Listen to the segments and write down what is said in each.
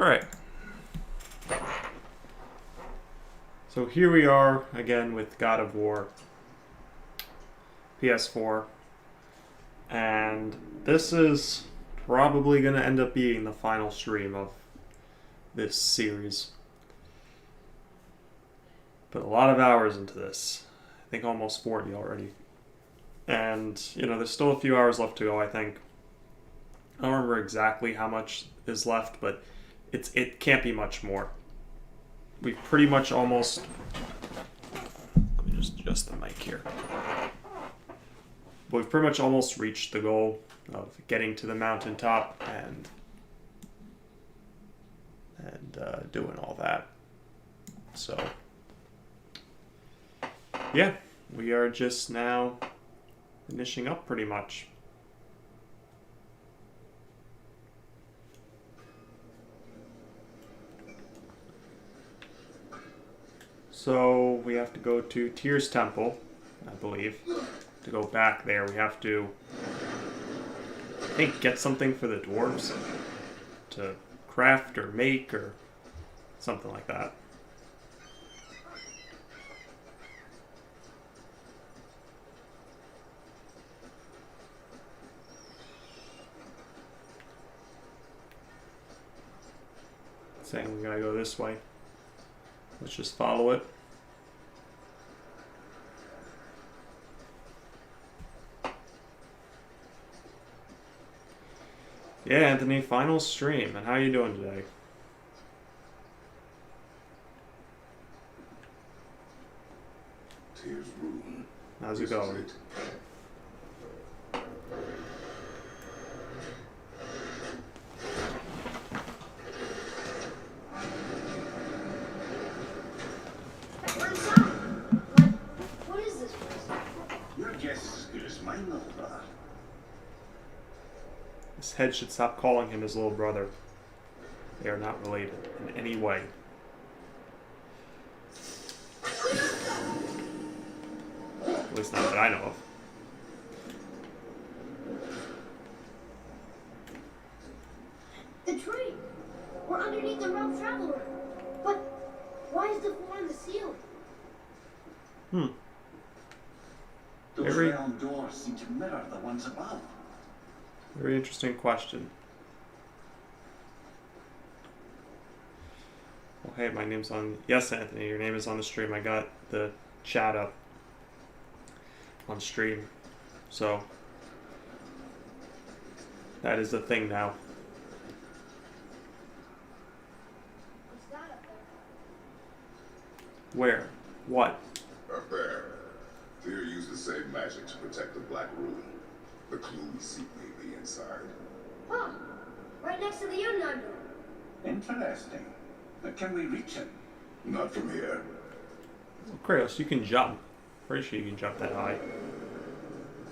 Alright. So here we are again with God of War PS4. And this is probably going to end up being the final stream of this series. Put a lot of hours into this. I think almost 40 already. And, you know, there's still a few hours left to go, I think. I don't remember exactly how much is left, but it can't be much more. We've pretty much almost... Let me just adjust the mic here. We've pretty much almost reached the goal of getting to the mountaintop and doing all that. So, yeah, we are just now finishing up pretty much. So we have to go to Tyr's Temple, I believe. To go back there, we have to, I think, get something for the dwarves to craft or make or something like that. Saying we gotta go this way. Let's just follow it. Yeah, Anthony, final stream. And how are you doing today? Tyr's room. How's it going? What is this place? Your guess is as good as mine, little brother. This head should stop calling him his little brother. They are not related in any way. At least not that I know of. The tree. We're underneath the road traveler. But why is the floor on the ceiling? Those Very- round doors seem to mirror the ones above. Very interesting question. Well, hey, my name's on... Yes, Anthony, your name is on the stream. I got the chat up on stream. So, that is the thing now. What's that up there? Where? What? Up there. Tyr used the same magic to protect the Black Ruin. The clue we seek may be inside. Huh. Right next to the Yunnan door. Interesting. But can we reach it? Not from here. Well, Kratos, you can jump. Pretty sure you can jump that high.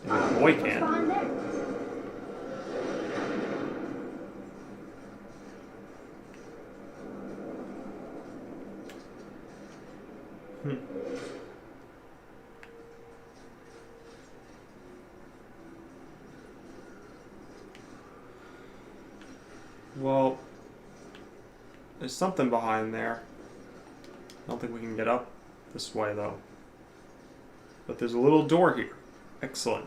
And the boy What's can. behind there? Well, there's something behind there. I don't think we can get up this way, though. But there's a little door here. Excellent.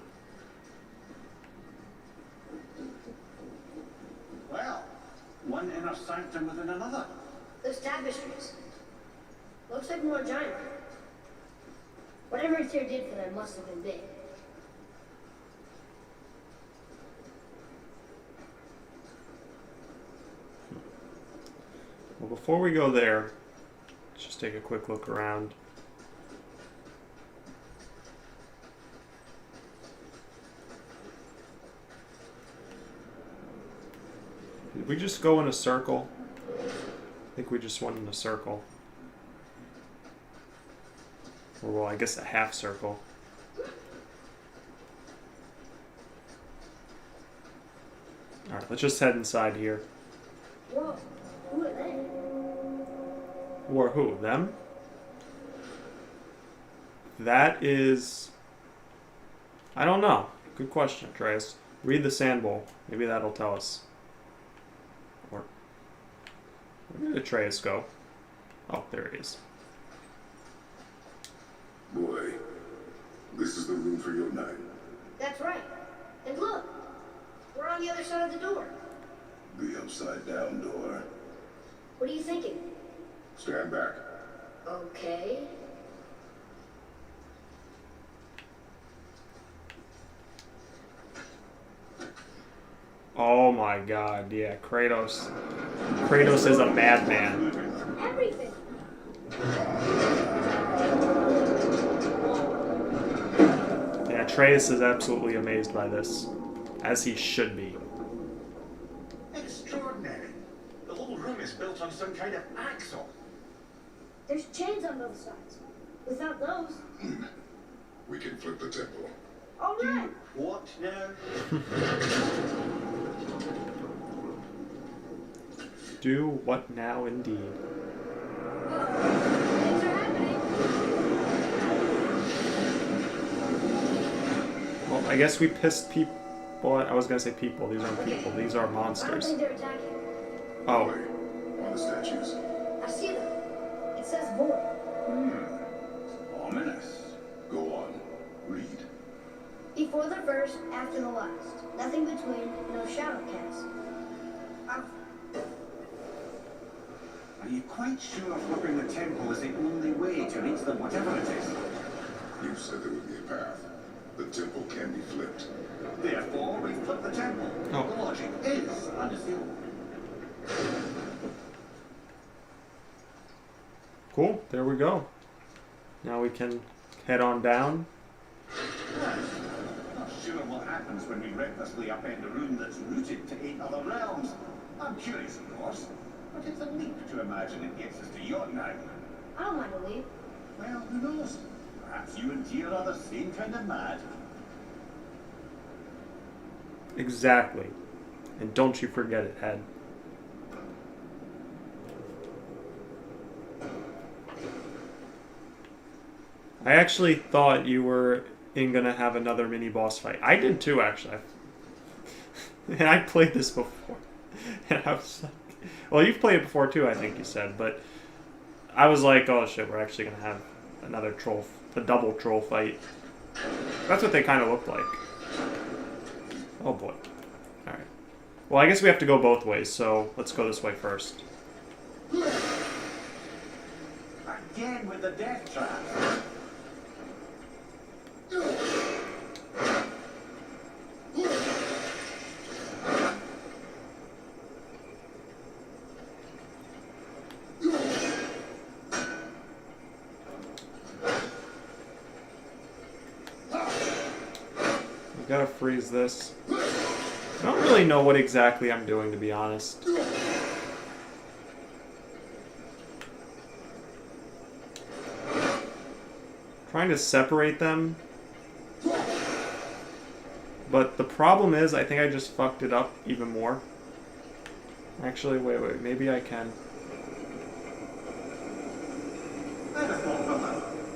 Well, one inner sanctum within another. Those tapestries. Looks like more giant. Whatever Tyr did for them must have been big. Well, before we go there, let's just take a quick look around. Did we just go in a circle? I think we just went in a circle. Or, well, I guess a half circle. Alright, let's just head inside here. Whoa. Who are they? Or who? Them? That is... I don't know. Good question, Trace. Read the sand bowl. Maybe that'll tell us. Or Where did Atreus go? Oh, there he is. Boy, this is the room for your night. That's right. And look, we're on the other side of the door. The upside down door. What are you thinking? Stand back. Okay. Oh my god, yeah, Kratos. Kratos is a madman. Everything. Yeah, Atreus is absolutely amazed by this. As he should be. Extraordinary. The whole room is built on some kind of axle. There's chains on both sides. Without those. We can flip the temple. All right. What now? Do what now, indeed. Things are happening. Well, I guess we pissed people. I was gonna say people. These aren't people. These are I don't monsters. think they're attacking. Oh, Boy, on the statues. I see them. It says void. Ominous. Go on. Read. Before the first, after the last. Nothing between, no shadow cast. Are you quite sure flipping the temple is the only way to reach them, whatever it is? You said there would be a path. The temple can be flipped. Therefore, we flip the temple. Oh. The logic is unassailable. cool. There we go. Now we can head on down. Not sure what happens when we recklessly upend a room that's rooted to 8 other realms. I'm curious, of course, but it's a leap to imagine it gets us to Jotunheim. I don't mind a leap. Well, who knows? Perhaps you and Tyr are the same kind of mad. Exactly. And don't you forget it, Head. I actually thought you were gonna have another mini boss fight. I did too, actually. And I played this before. And I was like, well, you've played it before too, I think you said, but I was like, oh shit, we're actually gonna have another troll, a double troll fight. That's what they kind of looked like. Oh boy. Alright. Well, I guess we have to go both ways, so let's go this way first. Again with the death trap. We gotta freeze this. I don't really know what exactly I'm doing, to be honest. Trying to separate them. But the problem is, I think I just fucked it up even more. Actually, wait, maybe I can.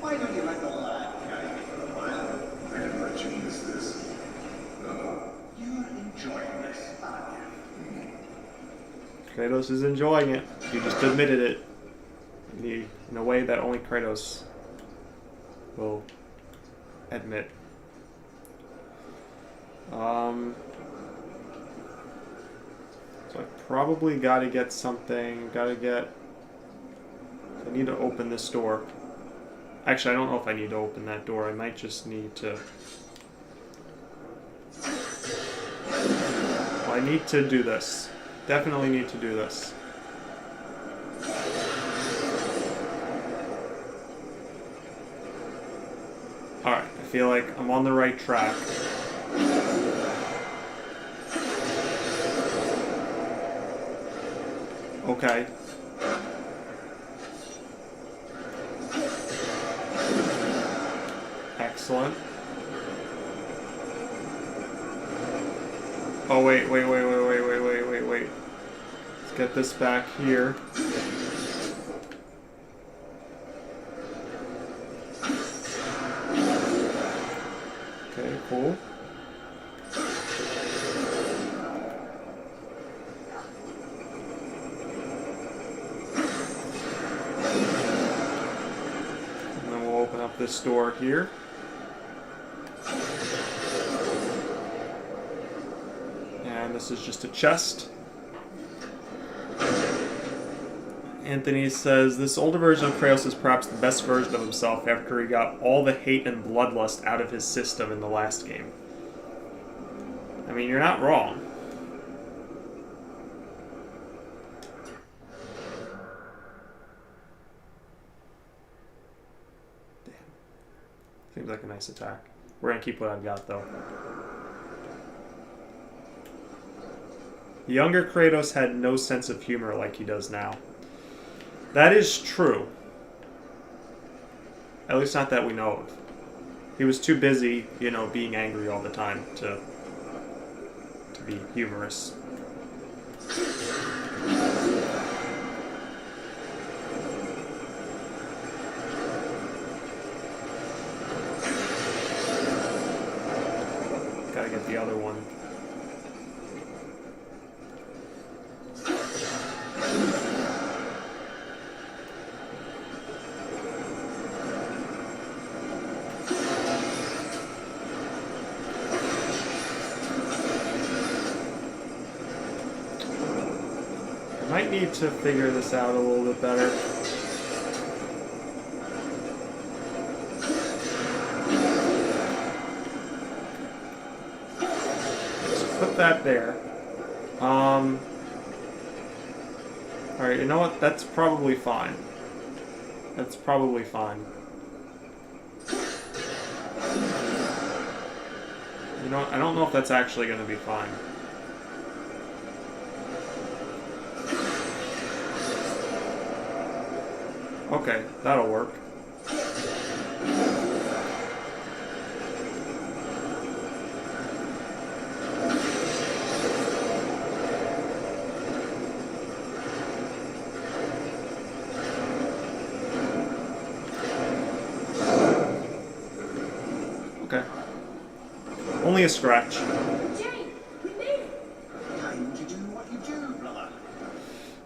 Why don't you let the lad carry me for a while? I didn't let you miss this. You're enjoying this, aren't you? Kratos is enjoying it. You just admitted it. In a way that only Kratos will admit. So I probably gotta get something, I need to open this door. Actually, I don't know if I need to open that door, I might just need to... Well, I need to do this. Definitely need to do this. Alright, I feel like I'm on the right track. Okay. Excellent. Oh, wait. Let's get this back here. Okay, cool. this door here. And this is just a chest. Anthony says, this older version of Kratos is perhaps the best version of himself after he got all the hate and bloodlust out of his system in the last game. I mean, you're not wrong. Damn. Seems like a nice attack. We're gonna keep what I've got, though. Younger Kratos had no sense of humor like he does now. That is true. At least not that we know of. He was too busy, you know, being angry all the time to be humorous. Gotta get the other one. Might need to figure this out a little bit better. Just put that there. Alright, you know what? That's probably fine. That's probably fine. You know what? I don't know if that's actually going to be fine. Okay, that'll work. Okay. Only a scratch. Jane, we made it. Time to do what you do, brother.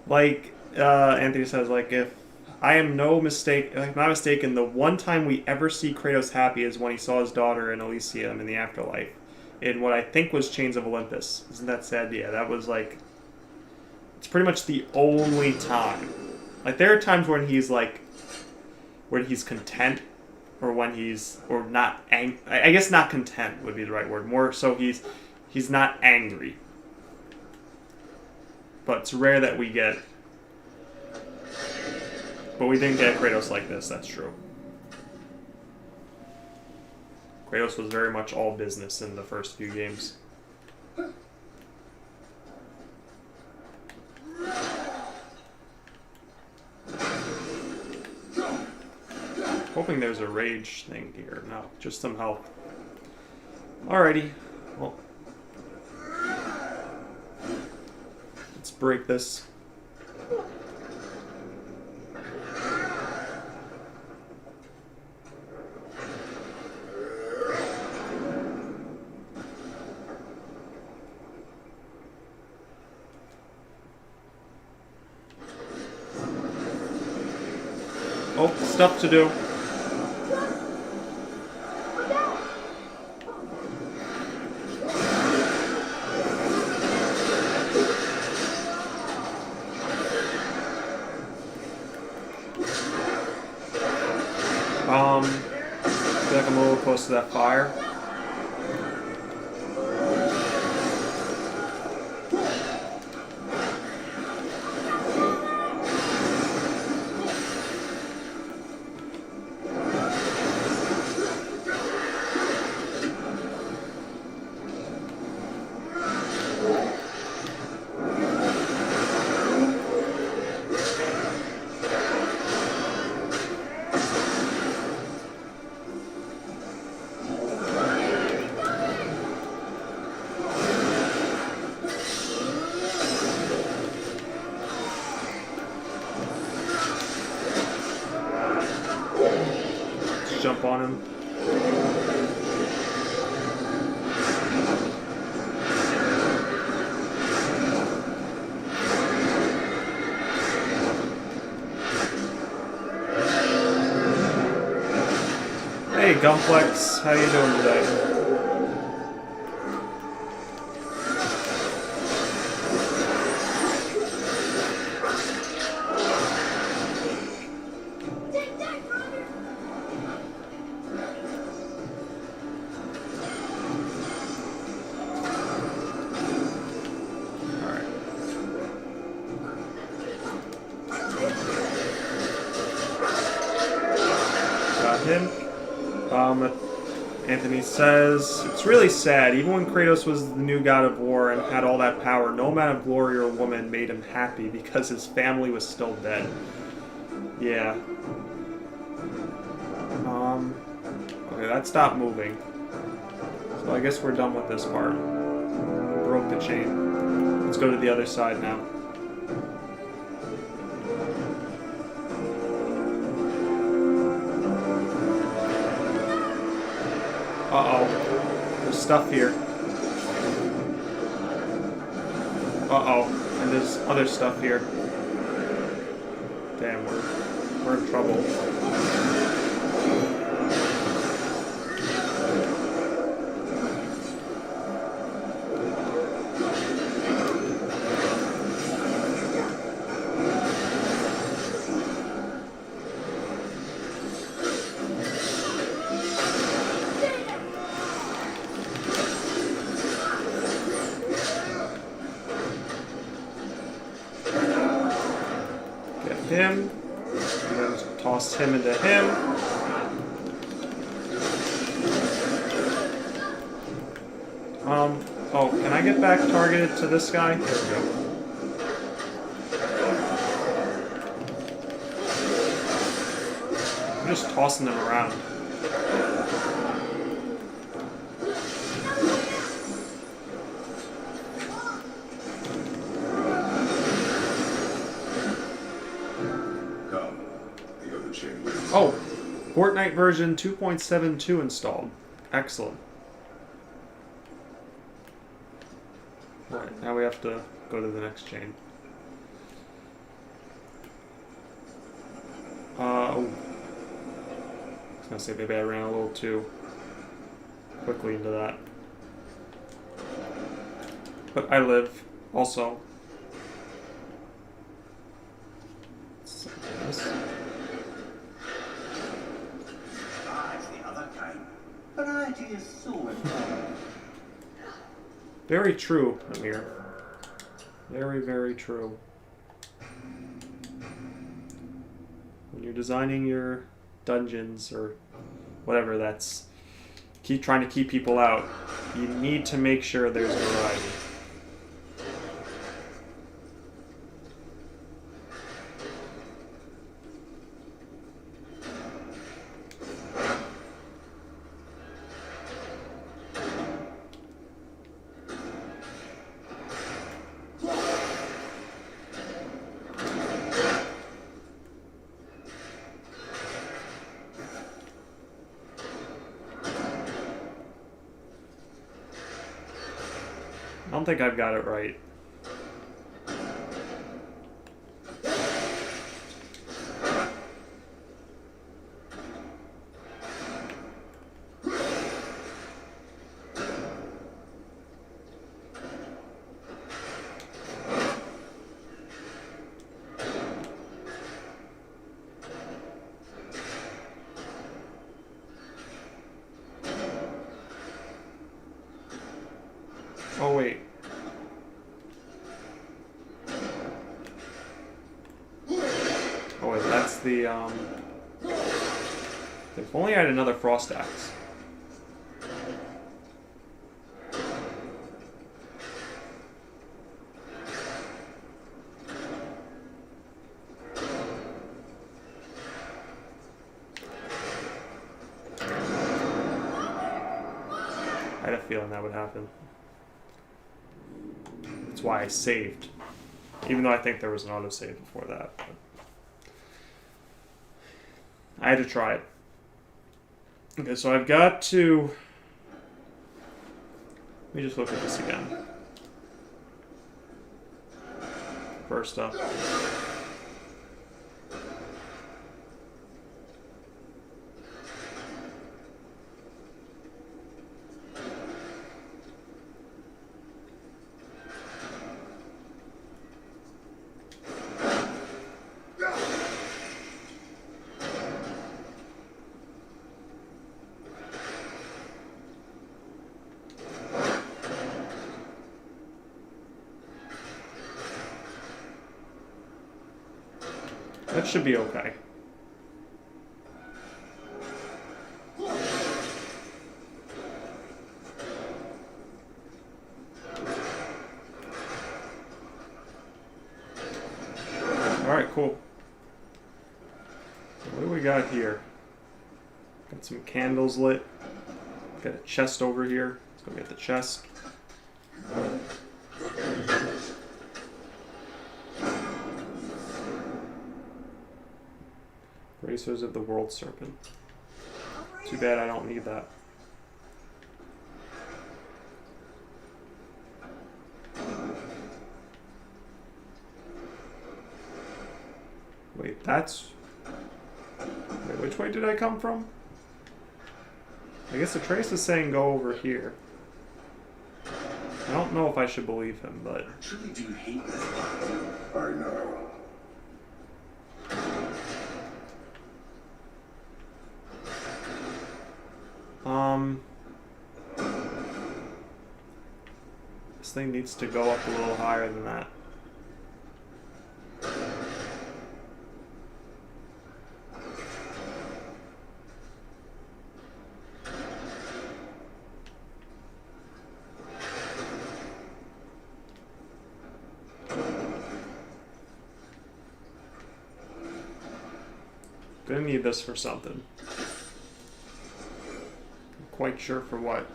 Like, Anthony says, like, if I am not mistaken, the one time we ever see Kratos happy is when he saw his daughter in Elysium in the afterlife, in what I think was Chains of Olympus. Isn't that sad? Yeah, that was like, it's pretty much the only time. Like, there are times when he's like, when he's content, or when he's, or not I guess not content would be the right word. More so he's not angry. But it's rare that we get. But we didn't get Kratos like this, that's true. Kratos was very much all business in the first few games. Hoping there's a rage thing here. No, just some health. Alrighty. Well, let's break this. Oh, stuff to do. I feel like I'm a little close to that fire. Jump on him. Gunplex, how you doing today? Anthony says, it's really sad. Even when Kratos was the new god of war and had all that power, no amount of glory or woman made him happy because his family was still dead. Yeah. Okay, that stopped moving. So I guess we're done with this part. Broke the chain. Let's go to the other side now. Uh-oh. There's stuff here. Uh-oh. And there's other stuff here. Damn, we're in trouble. Him, and then toss him into him. Oh, can I get back targeted to this guy? There we go. I'm just tossing them around. Oh, Fortnite version 2.72 installed. Excellent. Alright, now we have to go to the next chain. Oh. I was gonna say maybe I ran a little too quickly into that. But I live, also. Variety is so important. Very true, Amir. Very, very true. When you're designing your dungeons or whatever that's trying to keep people out, you need to make sure there's variety. I don't think I've got it right. Oh, wait. Oh, wait, that's the, if only I had another frost axe. I had a feeling that would happen. That's why I saved. Even though I think there was an autosave before that. But I had to try it. Okay, so I've got to... Let me just look at this again. First up. That should be okay. Alright, cool. So what do we got here? Got some candles lit. Got a chest over here. Let's go get the chest. Racers of the World Serpent. Too bad I don't need that. Wait, that's... Wait, which way did I come from? I guess the trace is saying go over here. I don't know if I should believe him, but... I truly do hate this part. I know. This thing needs to go up a little higher than that. Gonna need this for something. Quite sure for what.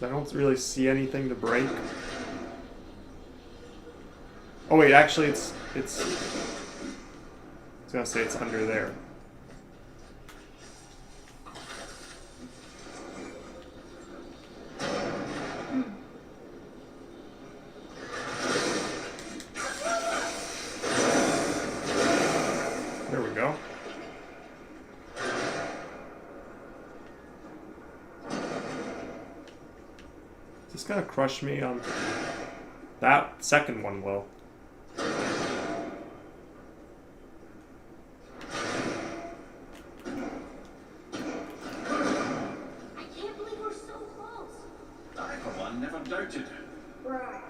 I don't really see anything to break. Oh wait, actually I was gonna say it's under there. There we go. Is this gonna crush me on... That second one will. I can't believe we're so close. I, for one, never doubted. Right.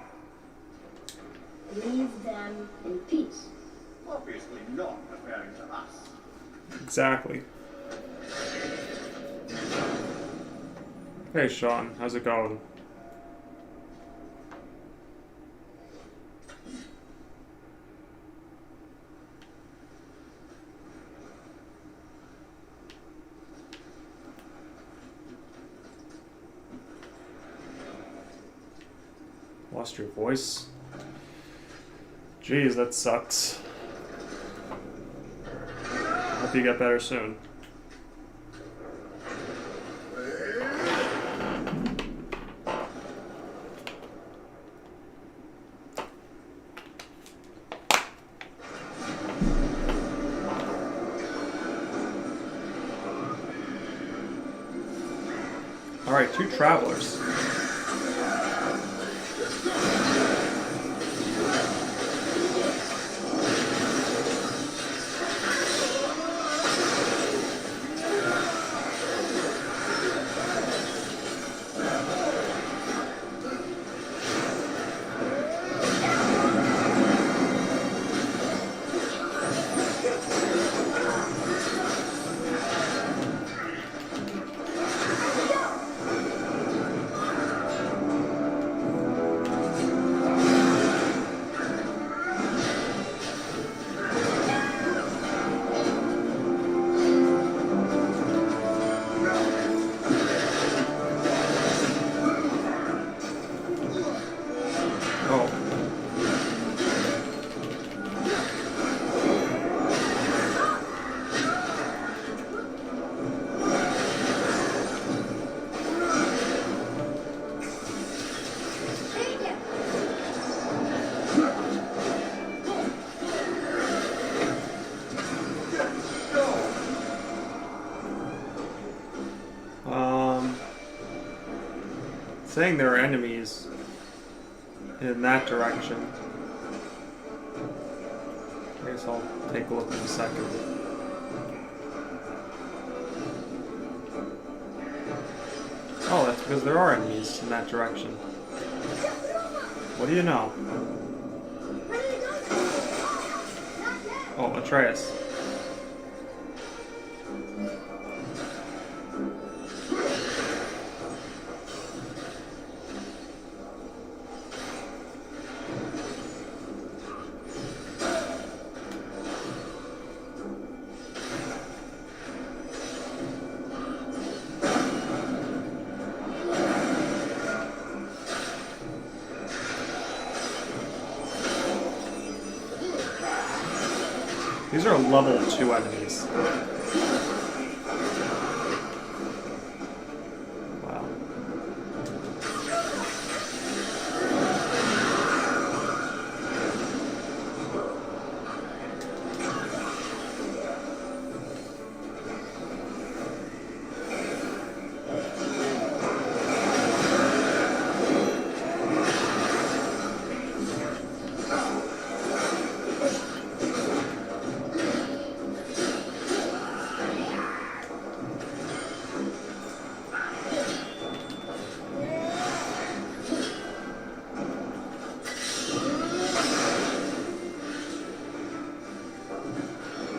Leave them in peace. Obviously not referring to us. Exactly. Hey Sean, how's it going? Lost your voice? Jeez, that sucks. Hope you get better soon. Alright, 2 travelers. Saying there are enemies in that direction. I guess I'll take a look in a second. Oh, that's because there are enemies in that direction. What do you know? Where did it go? Oh, Atreus. These are level 2 enemies. Wow.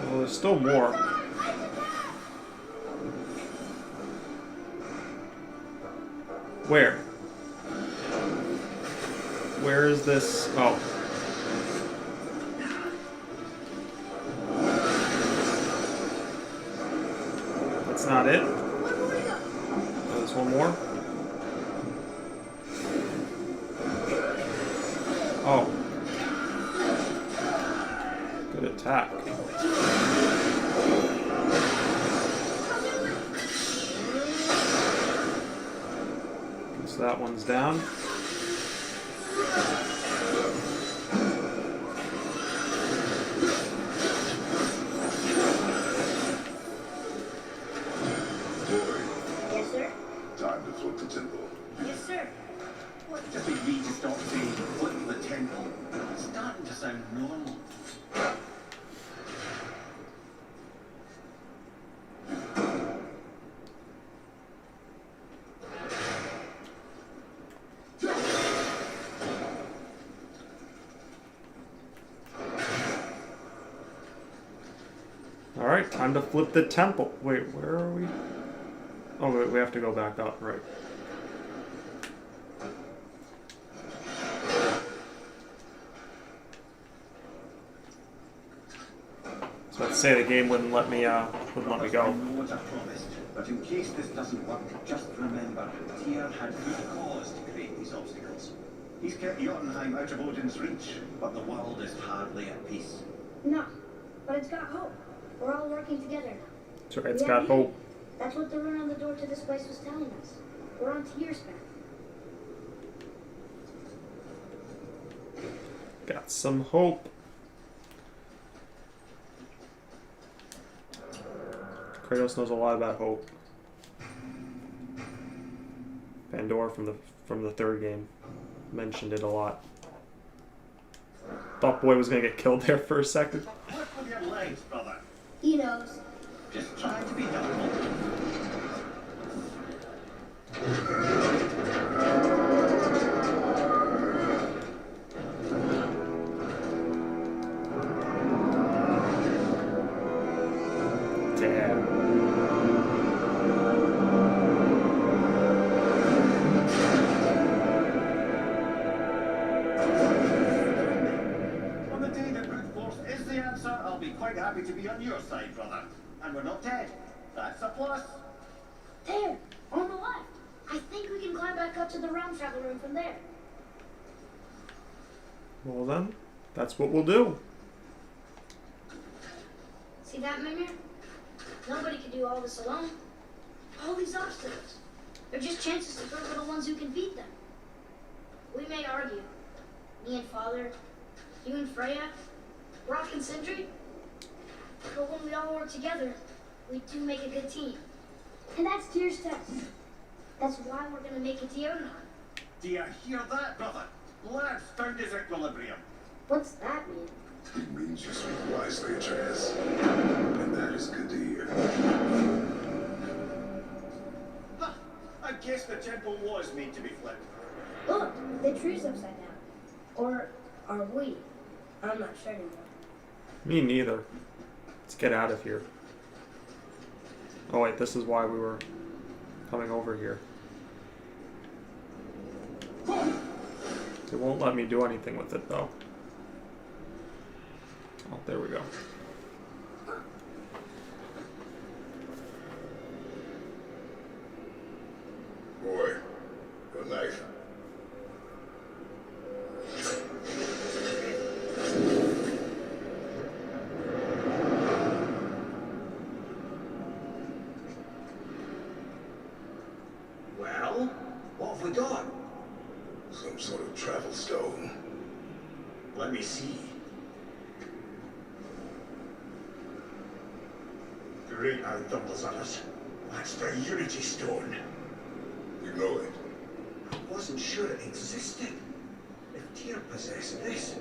Well, there's still more. Where? Where is this? Oh. That's not it? Oh, there's one more? Oh. Good attack. So that one's down. Yes, sir? Time to flip the temple. Yes, sir. What does it mean to stop saying flip the temple? It's starting to sound normal. Alright, time to flip the temple. Wait, where are we? Oh, wait, we have to go back up, right. I was about to say the game wouldn't let me go. I know what I promised, but in case this doesn't work, just remember, Tyr had good cause to create these obstacles. He's kept Jotunheim out of Odin's reach, but the world is hardly at peace. No, but it's got hope. We're all working together now. So it's We got have hope. That's what the rune on the door to this place was telling us. We're on Tyr's path. Got some hope. Kratos knows a lot about hope. Pandora from the third game mentioned it a lot. Thought Boy was gonna get killed there for a second. What with your legs, brother? He knows. Just trying to be helpful. Damn. On the day that brute force is the answer, I'll be quite happy to be on your side, brother. And we're not dead. That's a plus. There, on the left. I think we can climb back up to the realm travel room from there. Well then, that's what we'll do. See that, Mimir? Nobody can do all this alone. All these obstacles. They're just chances to prove we're the ones who can beat them. We may argue. Me and Father, you and Freya, Brock and Sindri. But when we all work together, we do make a good team. And that's Tyr's test. That's why we're gonna make it to Jotunheim. Do you hear that, brother? Lad's found his equilibrium. What's that mean? It means you speak wisely, Atreus. And that is good to hear. Ha! I guess the temple was made to be flipped. Look, the tree's upside down. Or are we? I'm not sure anymore. Me neither. Let's get out of here. Oh wait, this is why we were coming over here. It won't let me do anything with it though. Oh, there we go. Boy, a knife. Well, what have we got? Some sort of travel stone. Let me see. Great outdoors on us. That's the Unity Stone. You know it. I wasn't sure it existed. If Tyr possessed this,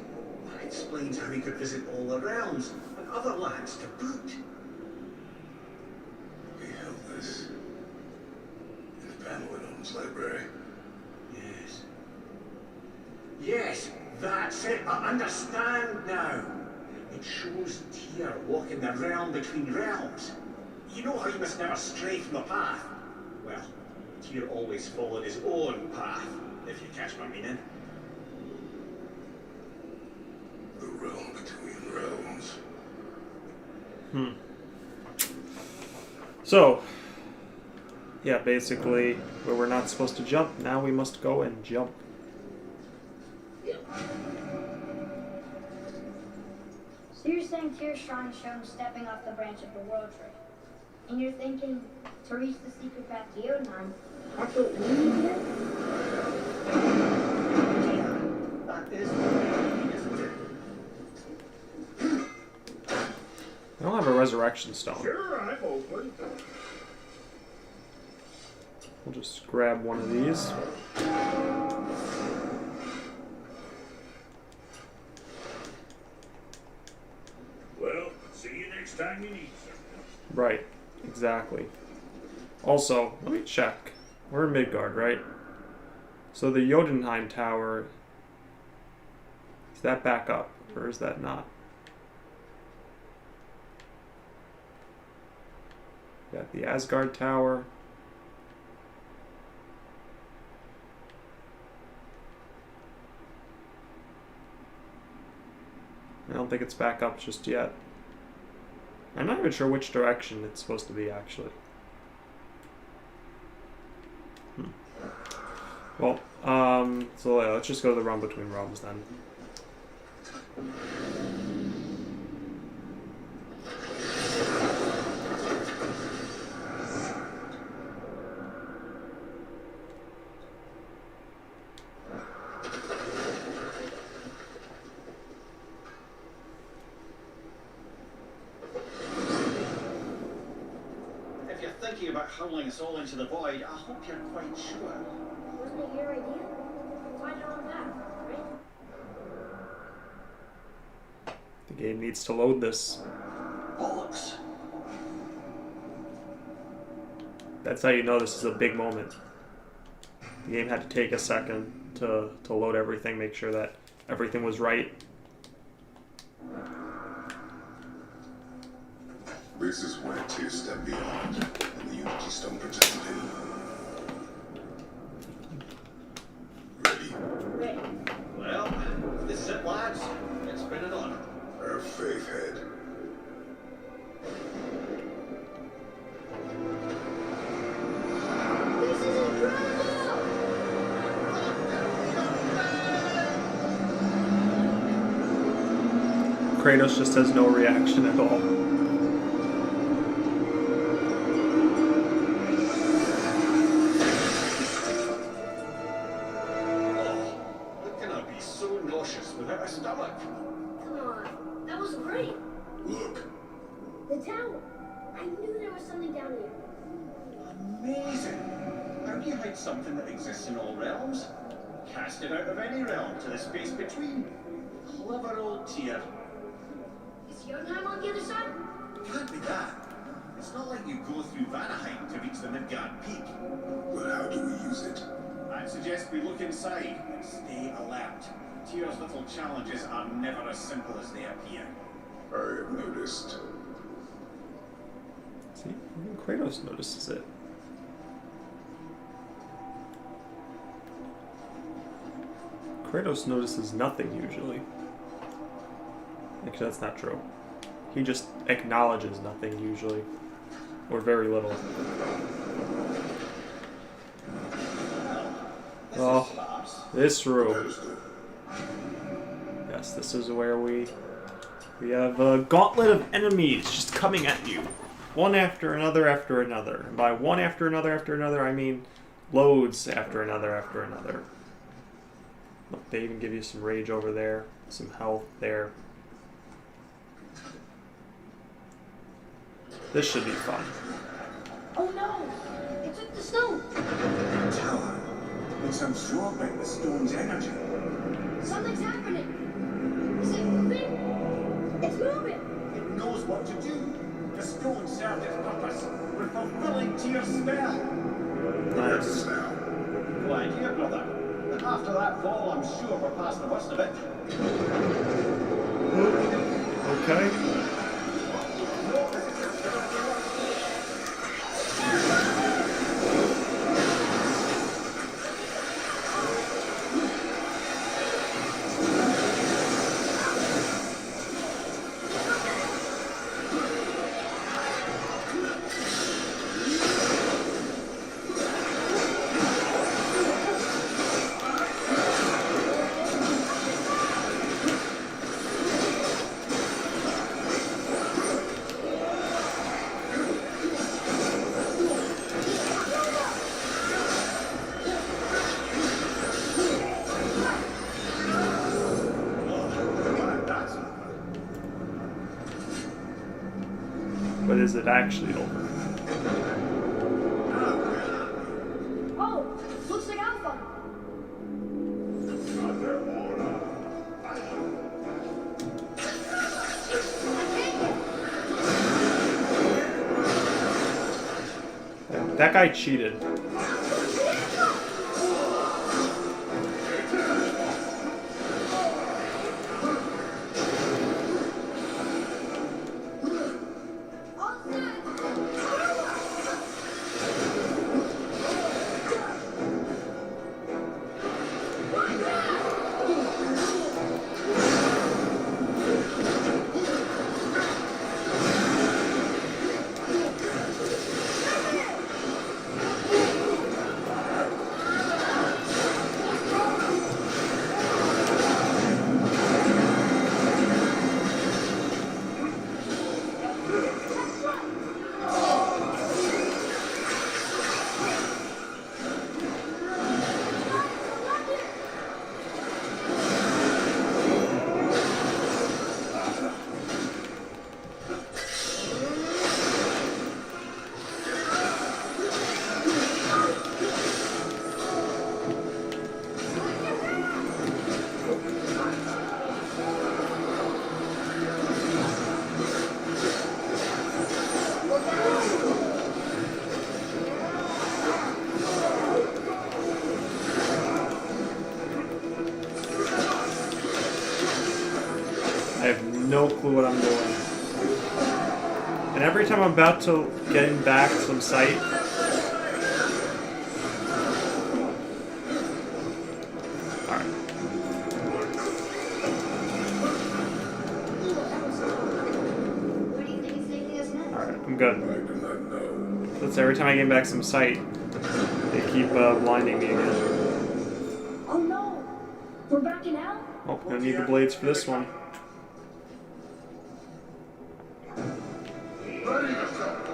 that explains how he could visit all the realms and other lands to boot. He held this in the panel in Holmes' library. Yes. Yes, that's it. I understand now. It shows Tyr walking the realm between realms. You know how you must never stray from the path? Well, Tyr always followed his own path, if you catch my meaning. The realm between realms. So, yeah, basically, where we're not supposed to jump, now we must go and jump. So you're saying Tyr's shrine is shown stepping off the branch of the world tree. And you're thinking, to reach the secret path to Jotunheim, that's what we need here? That is the isn't it? I don't have a resurrection stone. Sure, I'm open. We'll just grab one of these. Well, see you next time you need something. Right, exactly. Also, let me check. We're in Midgard, right? So the Jotunheim Tower, is that back up, or is that not? Got the Asgard Tower. I don't think it's back up just yet. I'm not even sure which direction it's supposed to be, actually. Well, so yeah, let's just go to the realm between realms then. If you're thinking about hurling us all into the void, I hope you're quite sure. Wasn't it your idea? Find your own path, right? The game needs to load this. Bollocks. That's how you know this is a big moment. The game had to take a second to load everything, make sure that everything was right. This is where Tyr stepped beyond, and the Unity Stone protected him. Ready? Ready. Well, this is it, lads. It's been an honor. Our faith head. This is incredible! Kratos just has no reaction at all. How can I be so nauseous without a stomach? Come on, that was great. Look, The tower. I knew there was something down here. Amazing. How do you hide something that exists in all realms? Cast it out of any realm to the space between. Clever old Tyr. Is Jotunheim on the other side? Can't be that. It's not like you go through Vanaheim to reach the Midgard peak. but how do we use it? I'd suggest we look inside and stay alert. Tyr's little challenges are never as simple as they appear. I have noticed. See, even Kratos notices it. Kratos notices nothing usually. Actually, that's not true. He just acknowledges nothing usually. Or very little. Oh, this room. Yes, this is where we have a gauntlet of enemies just coming at you. One after another after another. And by one after another, I mean loads after another. Look, they even give you some rage over there, some health there. This should be fun. Oh no! It took the stone! Tower. It's absorbing the stone's energy. Something's happening! Is it moving? It's moving! It knows what to do. The stone served its purpose. We're fulfilling Tyr's spell. Where's this now? No idea, brother. But after that fall, I'm sure we're past the worst of it. Okay. But is it actually over? Oh! Looks like Alpha! That guy cheated. I have no clue what I'm doing. And every time I'm about to get back some sight, alright. Where do you think it's taking us next? Alright, I'm good. I do not know. That's every time I gain back some sight, they keep blinding me again. Oh no! We're back in hell? Oh, gonna need the blades for this one. Ready yourself, boy.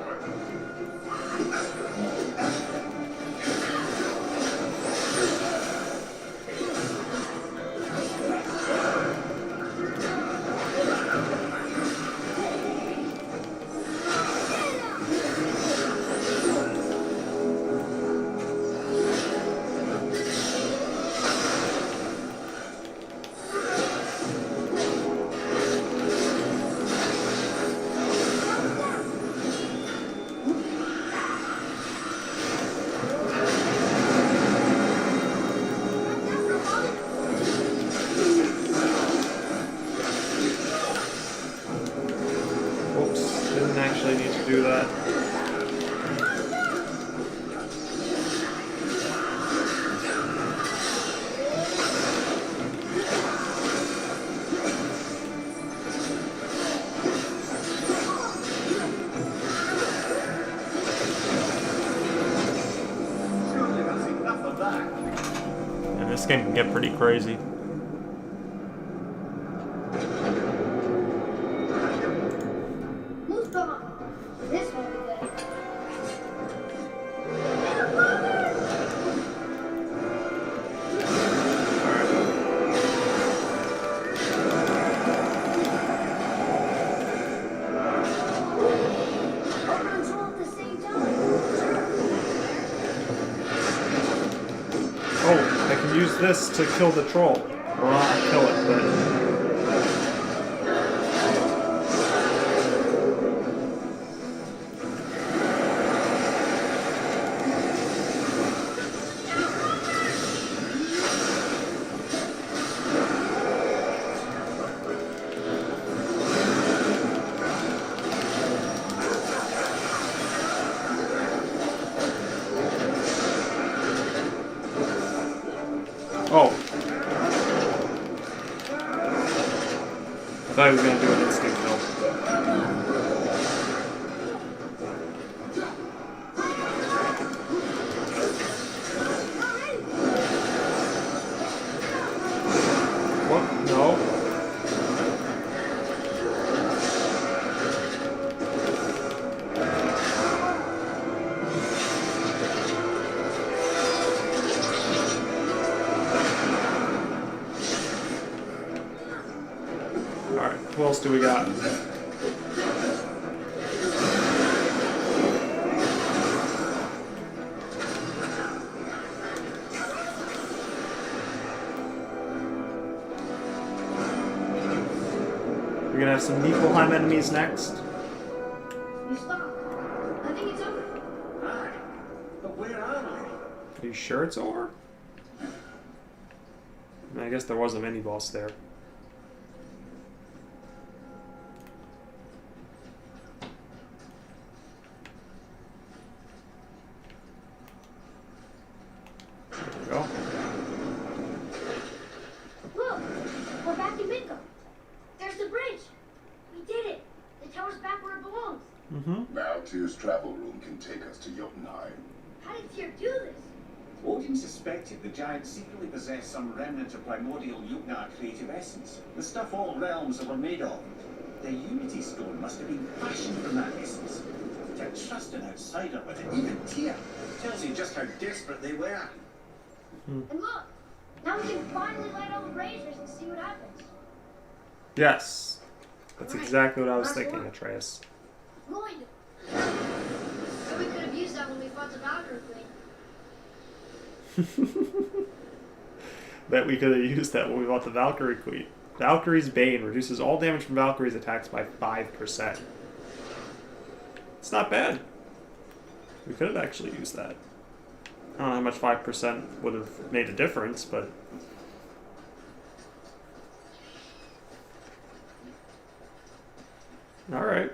this game can get pretty crazy. Move on. This won't be good. Open and roll at the same time. Oh, I can use this to kill the troll. Well, not kill it, but... Oh. I thought he was going to do an instant kill. What? No. Alright, who else do we got? We're gonna have some Niflheim enemies next. You stop. I think it's over. Aye. But where are Are you sure it's over? I guess there was a mini boss there. There we go. Look, we're back in Midgard. There's the bridge. We did it. The tower's back where it belongs. Mm-hmm. Now Tyr's travel room can take us to Jotunheim. How did Tyr do this? Odin suspected the giants secretly possessed some remnant of primordial Jotnar creative essence, the stuff all realms were made of. The Unity Stone must have been fashioned from that essence. To trust an outsider with it, even Tyr, tells you just how desperate they were. And look, now we can finally light all the braziers and see what happens. Yes. That's Right. exactly what I was Last thinking, one. Atreus. Going to. So we could have used that when we fought the Valkyrie Queen. Bet we could have used that when we fought the Valkyrie Queen. Valkyrie's Bane reduces all damage from Valkyrie's attacks by 5%. It's not bad. We could have actually used that. I don't know how much 5% would have made a difference, but... Alright.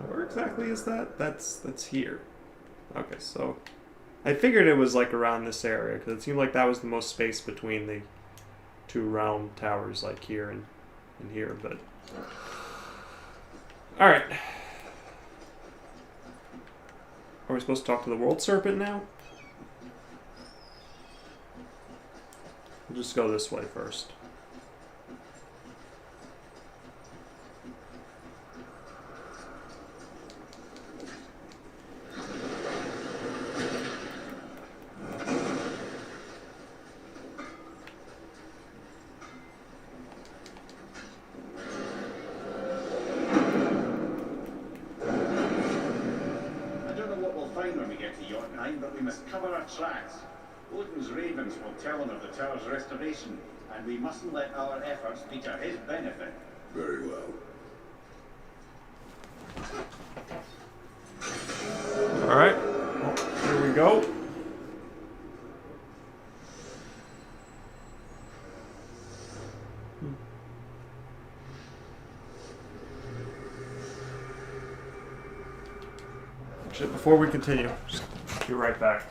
Where exactly is that? That's here. Okay, so... I figured it was like around this area, because it seemed like that was the most space between the two round towers, like here and here, but... Alright. Are we supposed to talk to the World Serpent now? We'll just go this way first. When we get to Jotunheim, but we must cover our tracks. Odin's ravens will tell him of the tower's restoration, and we mustn't let our efforts be to his benefit. Very well. Alright, well, here we go. Actually, before we continue, just be right back.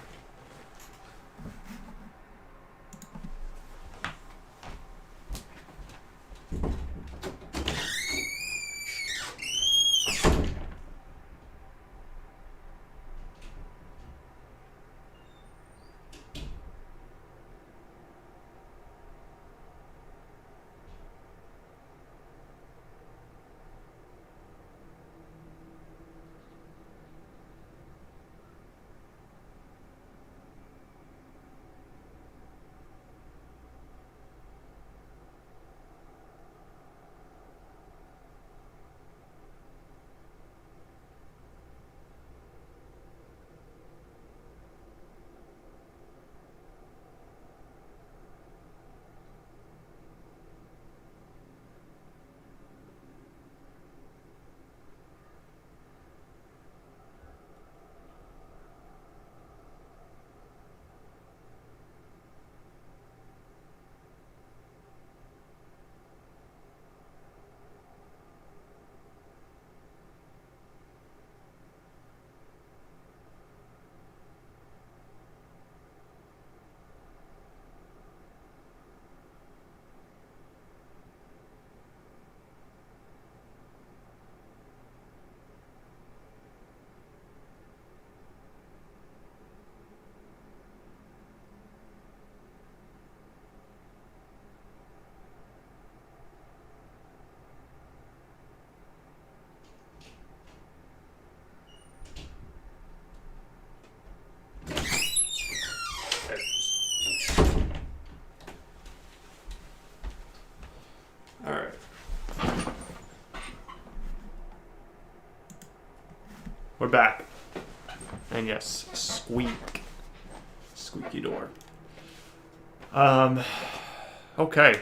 We're back. And yes, squeak. Squeaky door. Okay.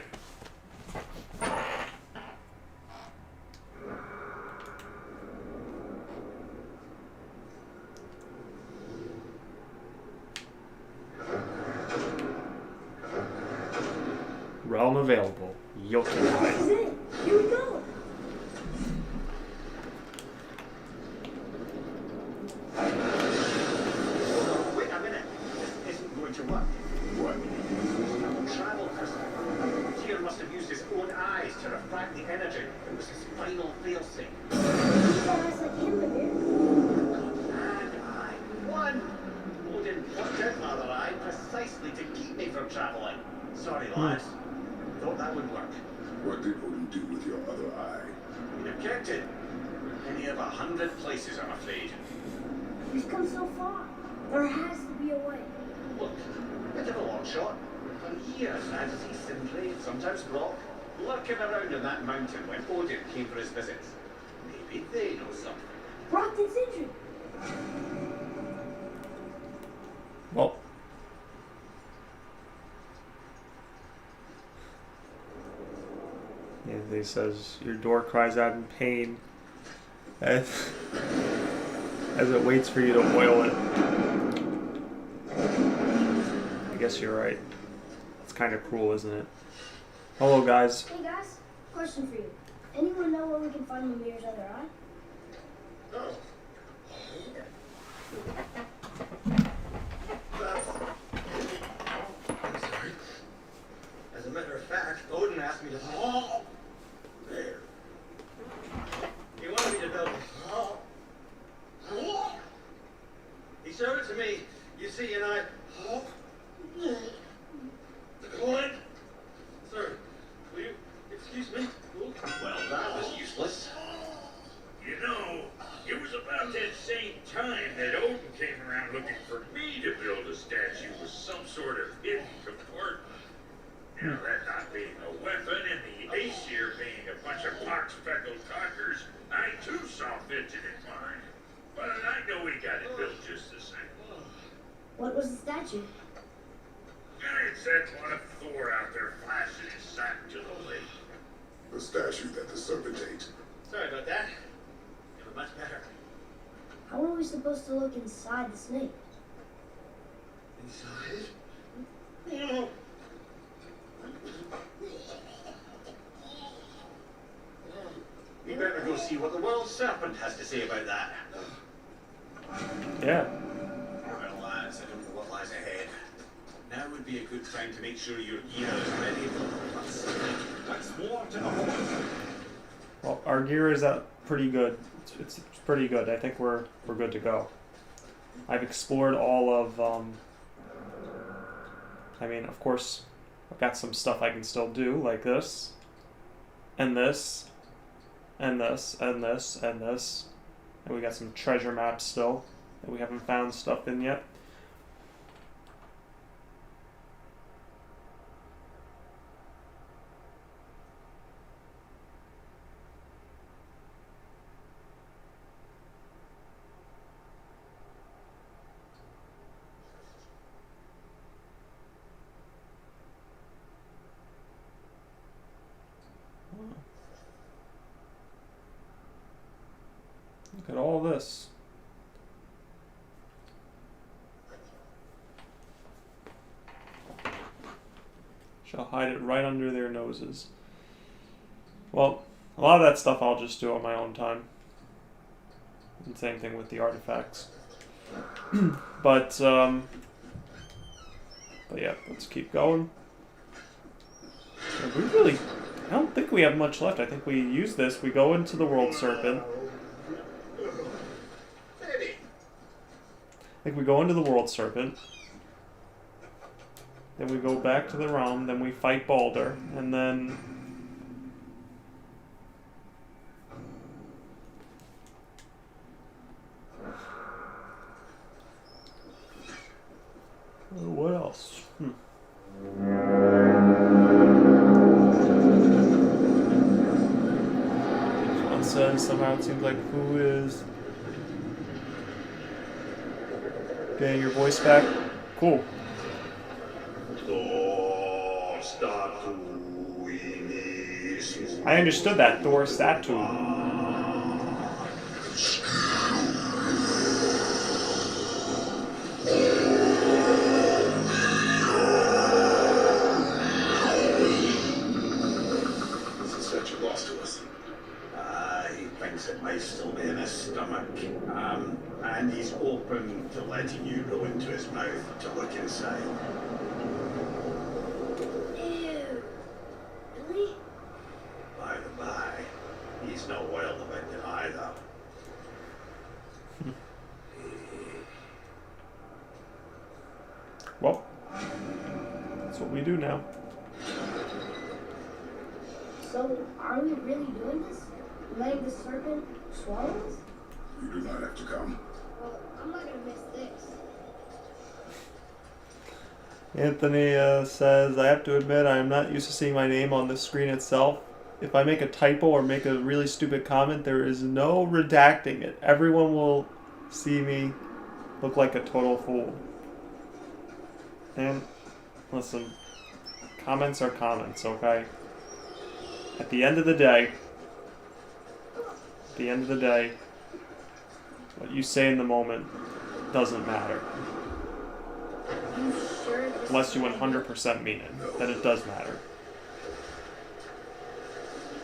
Realm available. Yokai. This is it. Here we go. Wait a minute. This isn't going to work. What? Travel crystal. Tyr must have used his own eyes to refract the energy. It was his final failsafe. He's got eyes like him, And I won. Odin plucked out my other eye precisely to keep me from traveling. Sorry, lads. Thought that would work. What did Odin do with your other eye? You'd have kept it. Any of 100 places, I'm afraid. We've come so far. There has to be a way. Look, bit of a long shot. For years, fantasy, Sindri, sometimes Brock, lurking around in that mountain when Odin came for his visits. Maybe they know something. Brock and Sindri. Well. Anthony says, your door cries out in pain as it waits for you to oil it. I guess you're right. It's kind of cruel, isn't it? Hello, guys. Hey guys, question for you. Anyone know where we can find Mimir's other eye? Oh. I'm sorry. As a matter of fact, Odin asked me to. Oh, there. He wanted me to build. He showed it to me. You see, and I. What? Sir, will you excuse me? Well, that was useless. You know, it was about that same time that Odin came around looking for me to build a statue with some sort of hidden compartment. Now, that not being a weapon and the Aesir being a bunch of pox-speckled cockers, I too saw fit to decline. But I know we got it built just the same. What was the statue? It's that one of Thor out there flashing his sack to the lake. The statue that the serpent ate. Sorry about that. It was much better. How are we supposed to look inside the snake? Inside? No. We better go see what the world serpent has to say about that. Yeah. Well, lads, I don't know what lies ahead. Now would be a good time to make sure your gear is ready for Let's war to the horse. Well, our gear is pretty good. It's pretty good. I think we're good to go. I've explored all of. I mean, of course, I've got some stuff I can still do, like this, and this, and this, and this, and this, and we got some treasure maps still that we haven't found stuff in yet. Look at all this. Shall hide it right under their noses. Well, a lot of that stuff I'll just do on my own time. And same thing with the artifacts. But yeah, let's keep going. We really, I don't think we have much left. I think we use this. We go into the World Serpent. I think we go into the World Serpent. Then we go back to the realm. Then we fight Balder. And then... what else? One says somehow it seems like Fu is Getting your voice back. Cool. I understood that. Thor statue. This is such a loss to us. He thinks it might still be in his stomach. And he's open to letting you go into his mouth to look inside. Ew. Really? By the by, he's not wild about it either. Well, that's what we do now. So, are we really doing this? Letting the serpent swallow us? You do not have to come. Well, I'm not gonna miss this. Anthony says, I have to admit I am not used to seeing my name on the screen itself. If I make a typo or make a really stupid comment, there is no redacting it. Everyone will see me look like a total fool. And listen, comments are comments, okay? At the end of the day, what you say in the moment doesn't matter. You sure this Unless you is 100% mean it, then it does matter.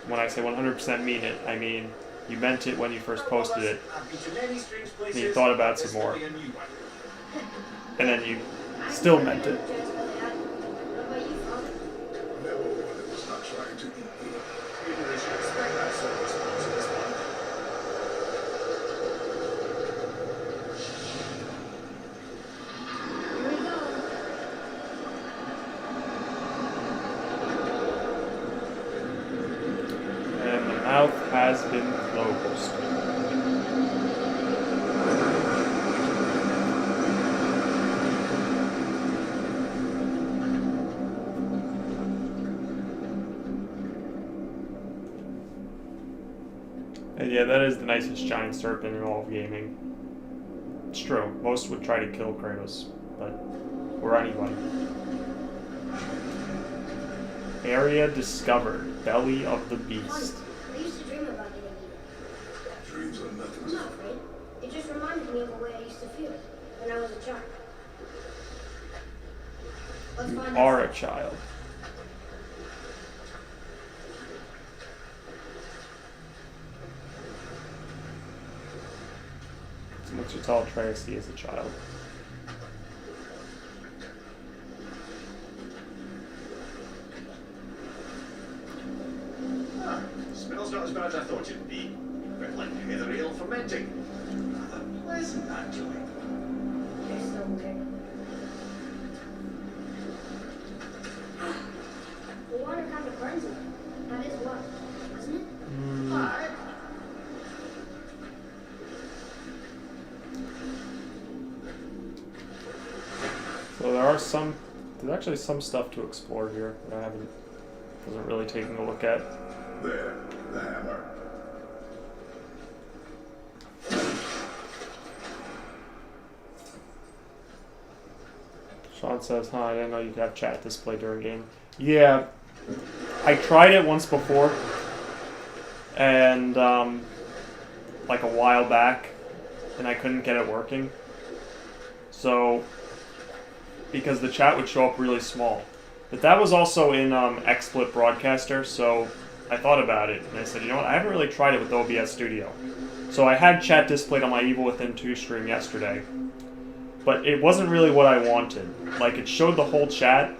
When I say 100% mean it, I mean you meant it when you first posted it, and you thought about it some more, and then you still meant it. What about you, Father? Never one that was not trying to eat me. You really should expect that sort of response at this point. Here we go. And the mouth has been closed. And yeah, that is the nicest giant serpent in all of gaming. It's true. Most would try to kill Kratos, but or anybody. Area discovered. Belly of the beast. I used to dream about getting eaten. Dreams are nothing. I'm not afraid. It just reminded me of the way I used to feel when I was a child. Let's You find are out. a child. So what you tell Atreus he is a child. Smells not as bad as I thought it'd be. But like heather ale fermenting. Rather pleasant, actually. You're so weird. The water kind of burns me. That is what, isn't it? Aye. So there's actually some stuff to explore here that I wasn't really taking a look at. There, the hammer. Sean says, huh, I didn't know you could have chat display during game. Yeah, I tried it once before, and like a while back, and I couldn't get it working. So, because the chat would show up really small. But that was also in XSplit Broadcaster, so I thought about it, and I said, you know what, I haven't really tried it with OBS Studio. So I had chat displayed on my Evil Within 2 stream yesterday, but it wasn't really what I wanted. Like, it showed the whole chat,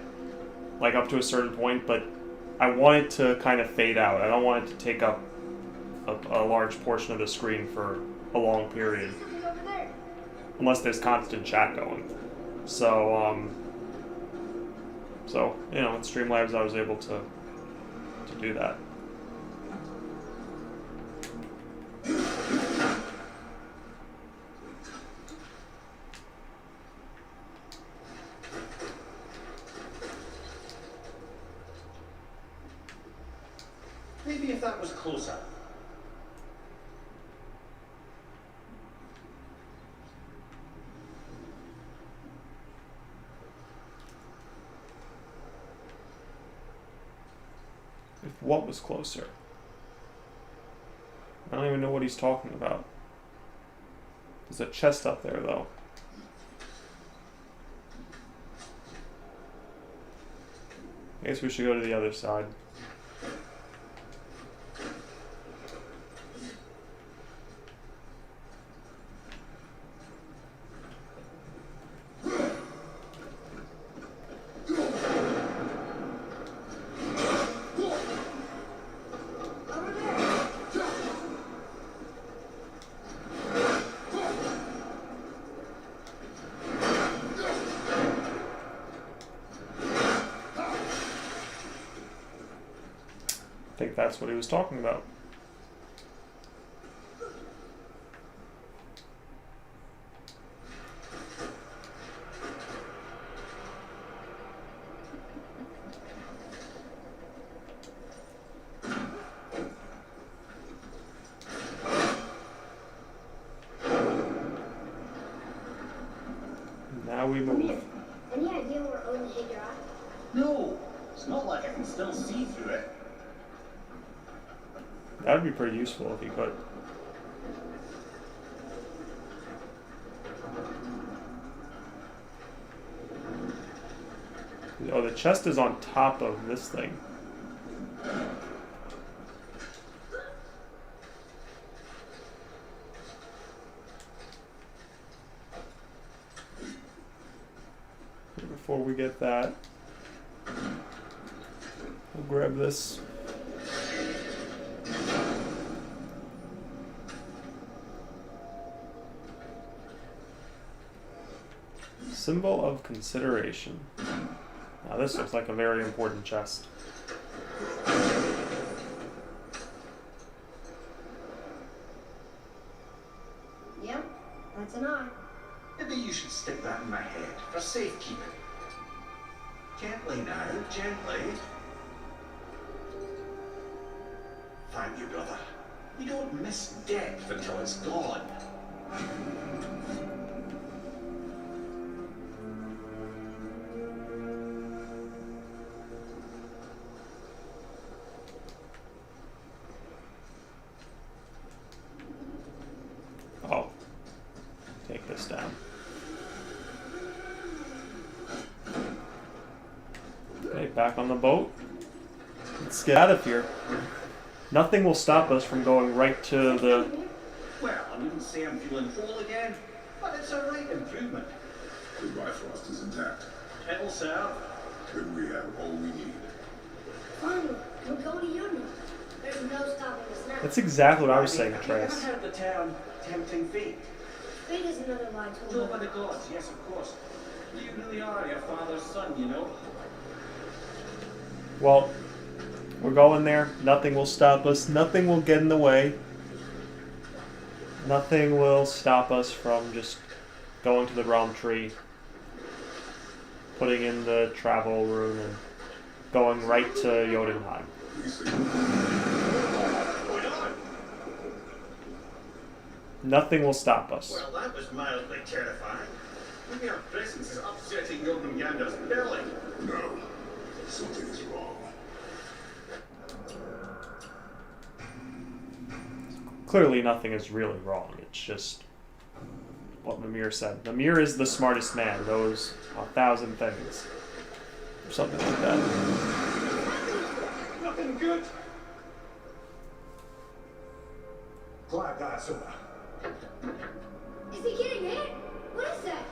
like up to a certain point, but I want it to kind of fade out. I don't want it to take up a large portion of the screen for a long period. Something over there. Unless there's constant chat going. So, you know, in Streamlabs I was able to do that. Maybe if that was closer. what was closer? I don't even know what he's talking about. There's a chest up there, though. I guess we should go to the other side. I think that's what he was talking about. Now we move. Any idea where Odin hit your eye? No, it's not like I can still see through it. That would be pretty useful if you could. Oh, the chest is on top of this thing. Before we get that, we'll grab this. Symbol of consideration. Now this looks like a very important chest. Yep, that's an eye. Maybe you should stick that in my head for safekeeping. Gently now, gently. Thank you, brother. You don't miss depth until it's gone. Oh. Take this down. Okay, back on the boat. Let's get out of here. Nothing will stop us from going right to the... Well, I wouldn't say I'm feeling whole again, but it's a right improvement. The Bifrost is intact. It'll serve. Then we have all we need. Finally, we're going to Union. There's no stopping us now. That's exactly what I was saying, Have you ever Atreus. heard the term tempting fate? Fate is another lie told Told by by the gods, yes, of course. You really are your father's son, you know. Well, we're going there. Nothing will stop us. Nothing will get in the way. Nothing will stop us from just going to the realm tree, putting in the travel rune, and going right to Jotunheim. These things Nothing will stop us. Well, that was mildly terrifying. Maybe our presence is upsetting Jormungandr's belly. no. Something is wrong. Clearly nothing is really wrong. It's just what Mimir said. Mimir is the smartest man, knows 1,000 things. Or something like that. Nothing good. Is he getting hit? What is that?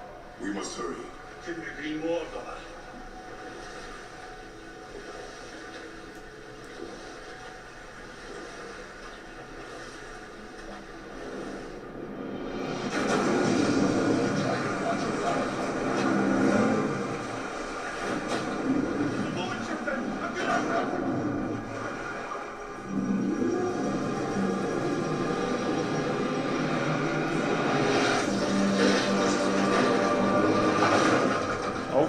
We must hurry. Couldn't agree more, brother. Oh,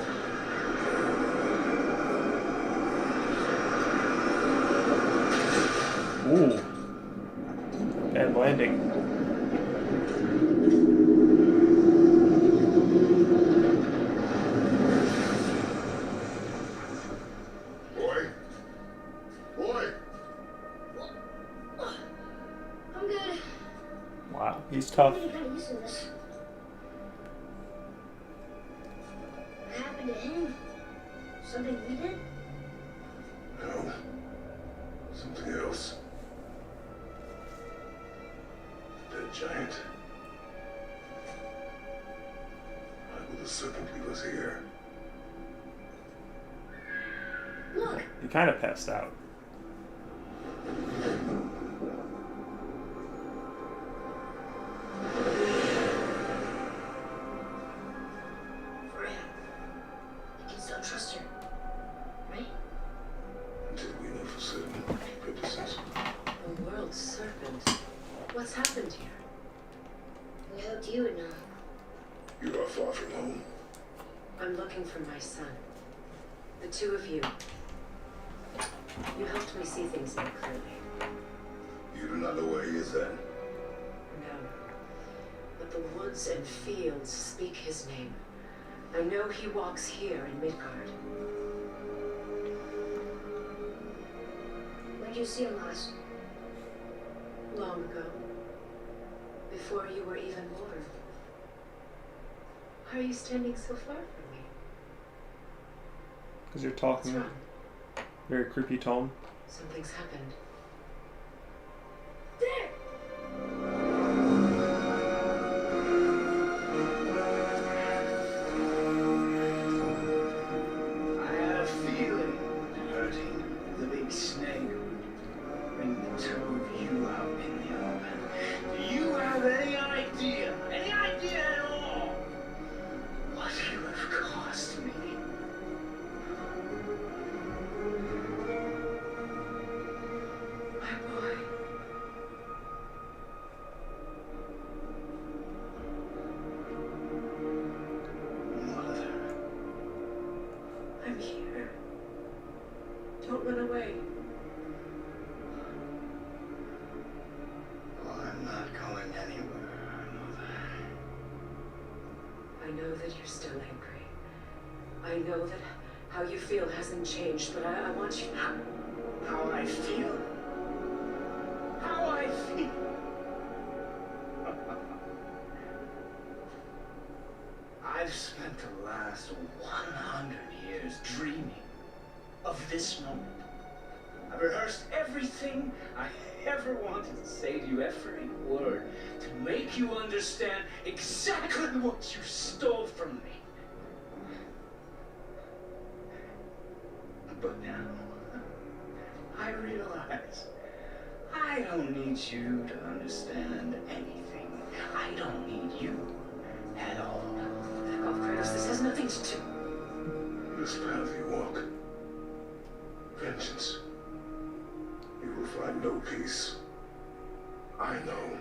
He's tough. I'm getting used to this. What happened to him? Something we did? No. Something else. That giant. Why would the serpent leave us here? Look! He kind of passed out. Freya. You can still trust her. Right? Until we know for certain. Purposes. The world's serpent. What's happened here? We hoped you would know. You are far from home. I'm looking for my son. The two of you. You helped me see things more clearly. You do not know where he is then? No. But the woods and fields speak his name. I know he walks here in Midgard. Where'd you see him last? Long ago. Before you were even born. Why are you standing so far from me? Because you're What's talking wrong? very creepy tone. Something's happened. There! I had a feeling hurting the big snake would bring the two of you out in the open. Do you have any idea at all, what you have cost me? My boy. Mother. I'm here. Don't run away. Well, I'm not going anywhere, Mother. I know that you're still angry. I know that how you feel hasn't changed, but I want you. How I feel? How I feel? I've spent the last 100 years dreaming of this moment. I've rehearsed everything I ever wanted to say to you, every word, to make you understand exactly what you stole from me. But now, I realize I don't need you to understand anything. I don't need you at all. Back off, Kratos. This has nothing to do. This path you walk. Vengeance. You will find no peace. I know.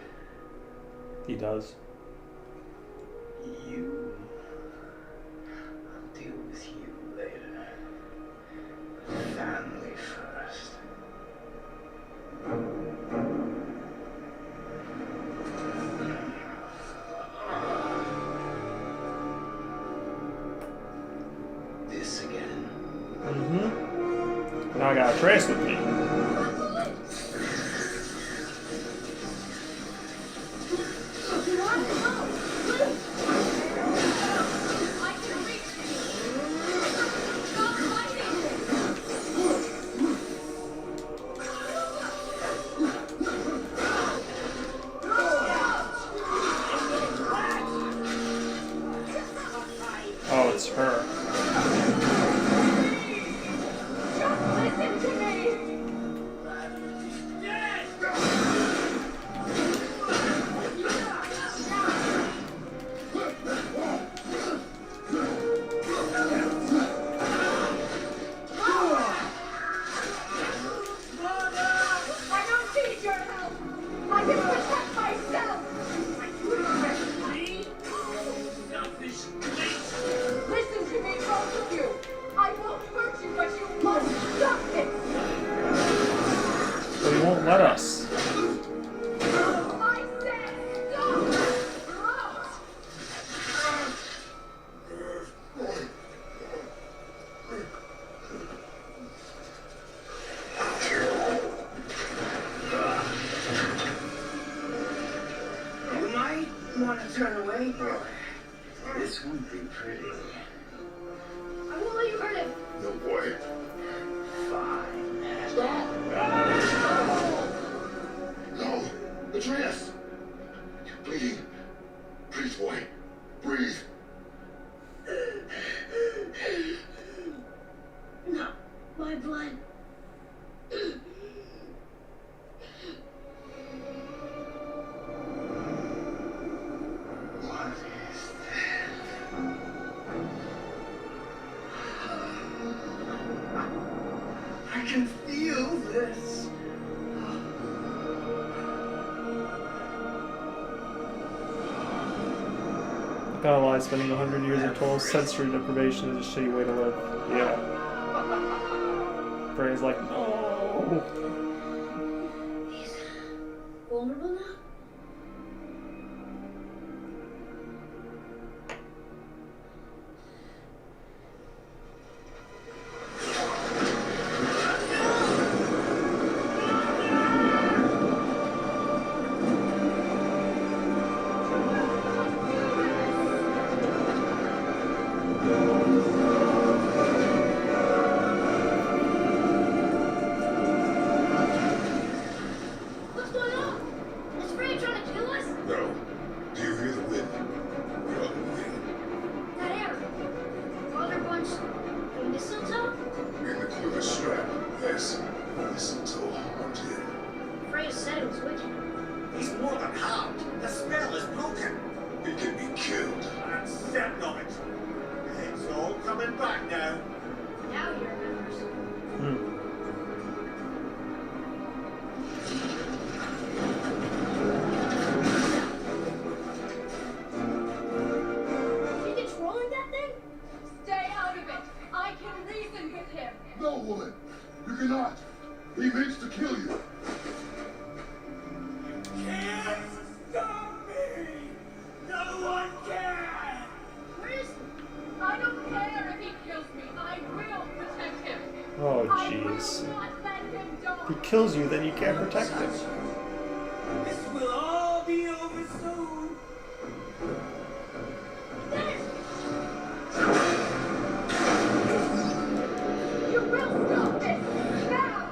He does. You. I'll deal with you later. Family first. This again. Mm-hmm. Now I got a trace with me. Oh, it's her. Listen to me! I don't need your help! I can protect myself! Selfish bitch! Listen to me, both of you! This won't be pretty. I won't let you hurt him. No boy. Fine. Stop! No! Atreus! You're bleeding. Breathe, boy. Breathe. No, my blood. What is that? I can feel this. Gotta lie, spending 100 years of total sensory deprivation is a shitty way to live. Yeah. Frey's like, no! He's vulnerable now? What's going on? Is Frey trying to kill us? No. Do you hear the wind? We are moving. That arrow. Father bunch. The mistletoe? In the quiver strap. Yes. Mistletoe haunted. Frey said it was wicked. He's more than harmed. The spell is broken. It can be killed. I'm certain of it. It's all coming back now. Now he remembers. Hmm. Is he controlling that thing? Stay out of it. I can reason with him. No, woman. You cannot. He means to kill you. Can't stop me! No one can! Where is he? I don't care if he kills me. I will protect him. Oh, I jeez. will not let him die. He kills you, then you can't protect him. This will all be over soon. You will stop this now.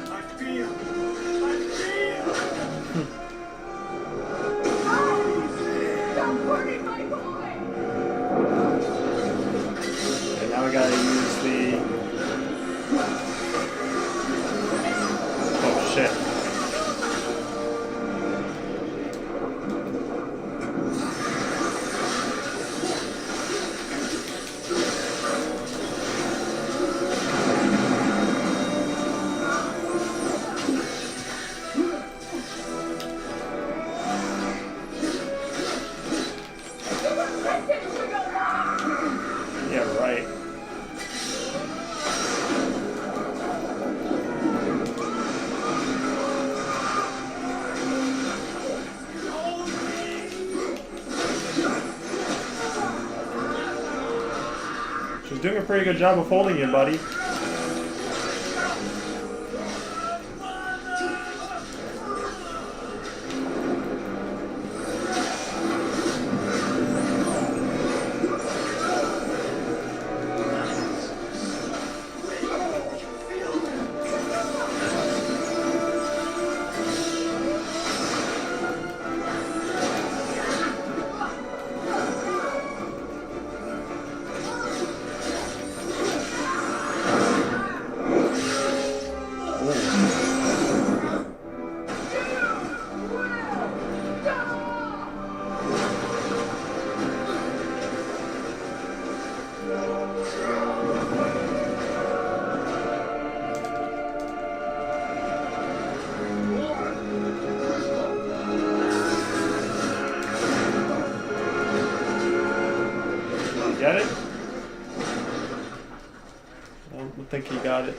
I feel. Stop hurting my boy. And now we gotta use the... Oh shit. Listen to your mom. Yeah, right. She's doing a pretty good job of holding you, buddy. Get it? I don't think he got it.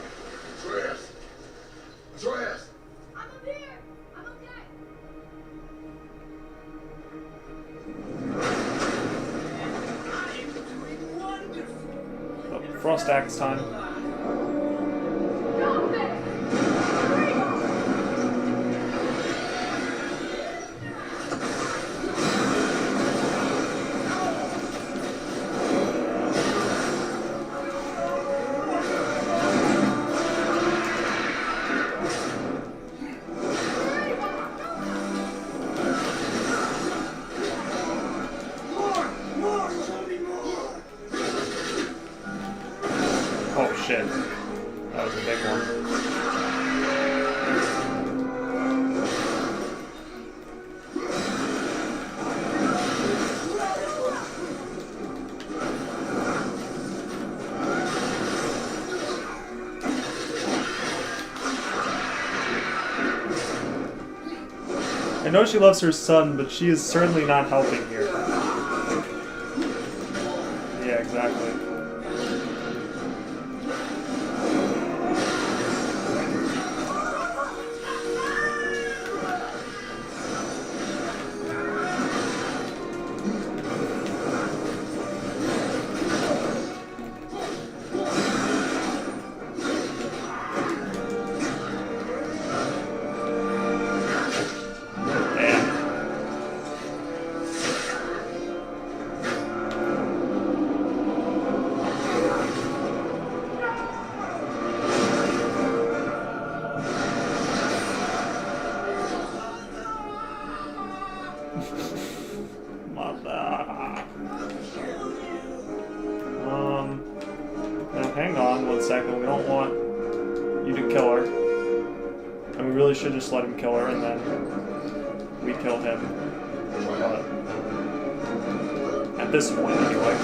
Atreus! Atreus! I'm up here. I'm okay. almost axe time. Stop this! Oh shit. That was a big one. I know she loves her son, but she is certainly not helping here. Yeah, exactly. Now hang on 1 second. We don't want you to kill her. And we really should just let him kill her and then we kill him. But at this point, anyway.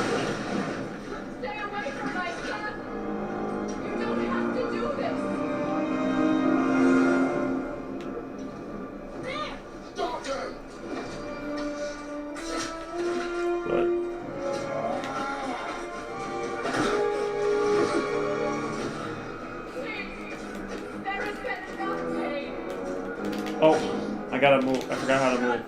Stay away from my son! You don't have to do this! There! Doctor! But There has been enough pain! oh, I gotta move. I forgot how to move.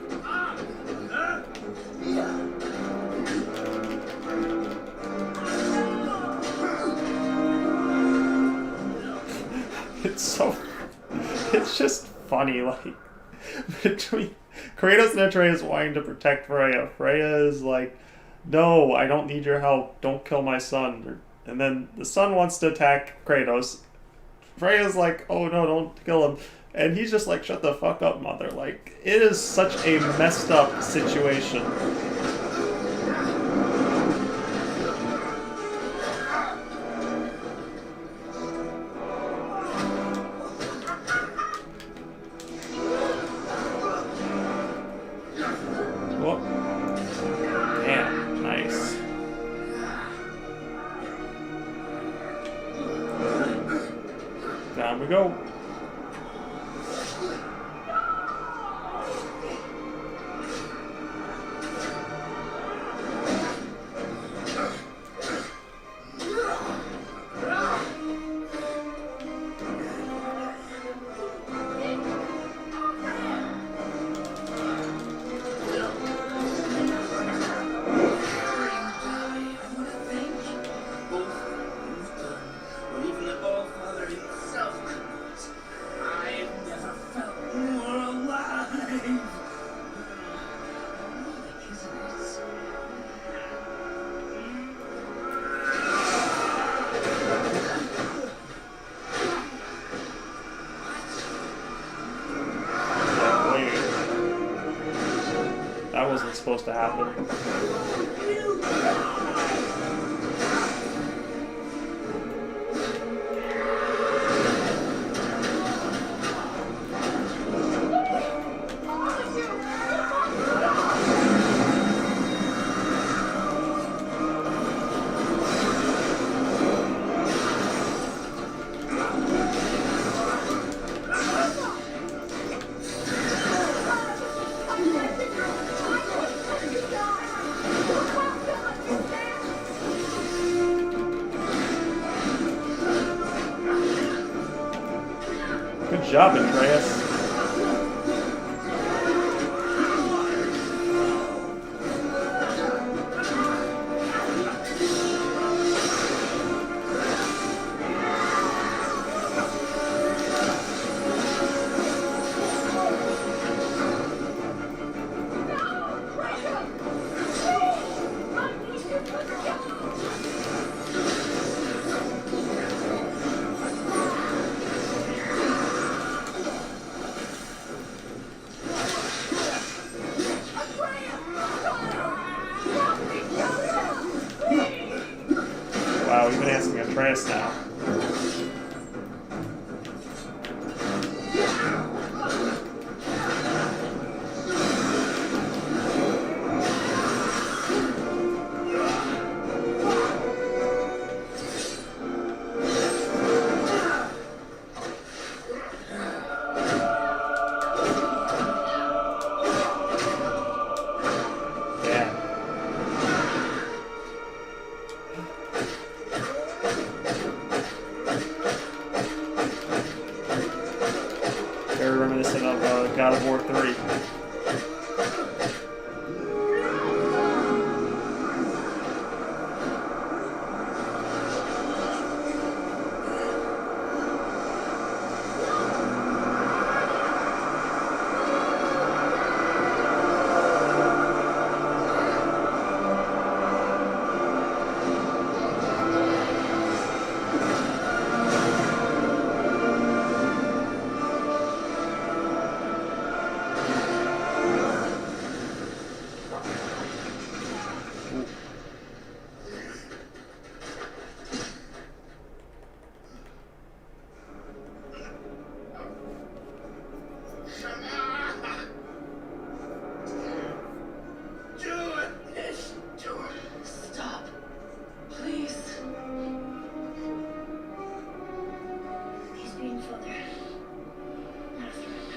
It's so. It's just funny, like between Kratos and Atreus wanting to protect Freya. Freya is like, "No, I don't need your help. Don't kill my son." And then the son wants to attack Kratos. Freya's like, "Oh no, don't kill him." And he's just like, "Shut the fuck up, mother." Like, it is such a messed up situation. Whoop. Damn, nice. Down we go. That wasn't supposed to happen. Good job, Atreus. Atreus now. Very reminiscent of God of War 3. Stop. Please. He's being father. Not a threat.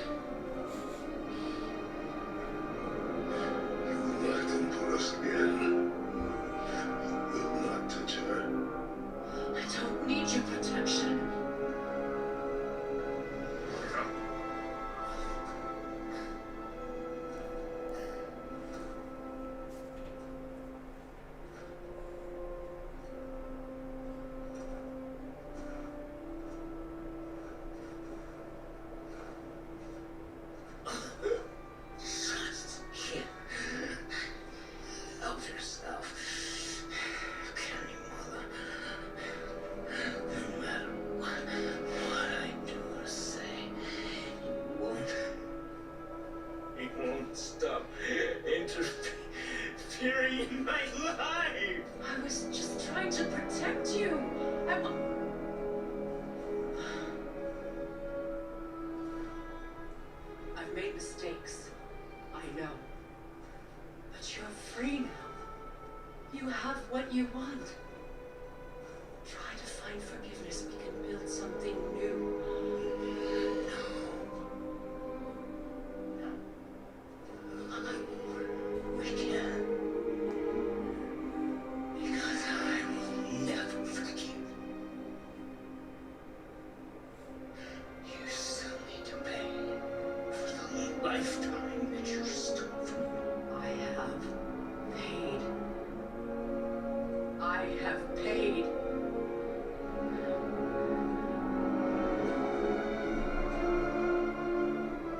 Let them put us again. Will not touch her. I don't need your protection. Help yourself. Carry mother. No matter what I do or say, he won't stop interfering in my life. I was just trying to protect you. I've made mistakes. I know. But you're free now. You have what you want. Try to find forgiveness. We can build something new. We can. Because I will never forgive. You still need to pay for the lifetime that you stole from me. I have paid. I have paid.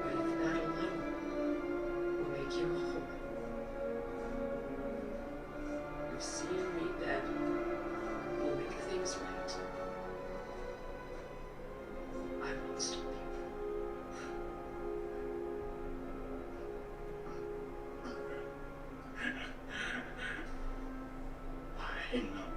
But if that alone will make you whole, if seeing me dead will make things right, I won't stop you. I know.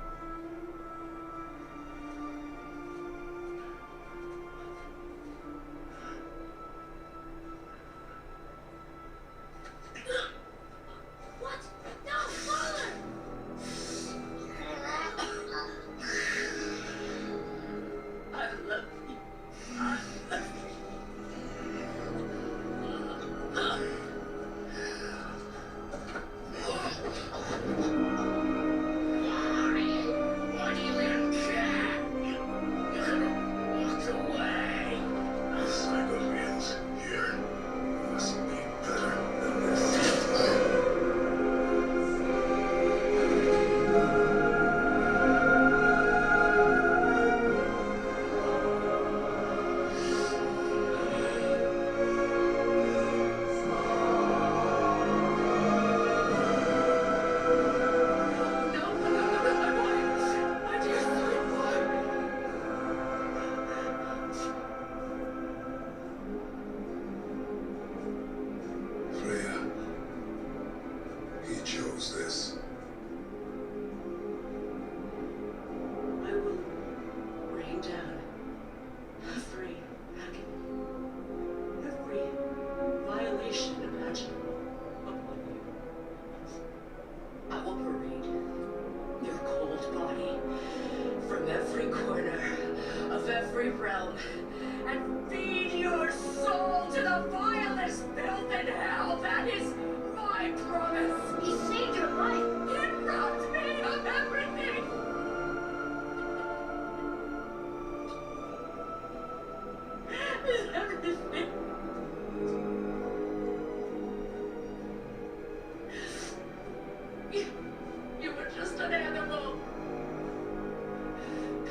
realm and feed your soul to the vilest filth in hell. That is my promise. He saved your life. He robbed me of everything. Everything. You were just an animal.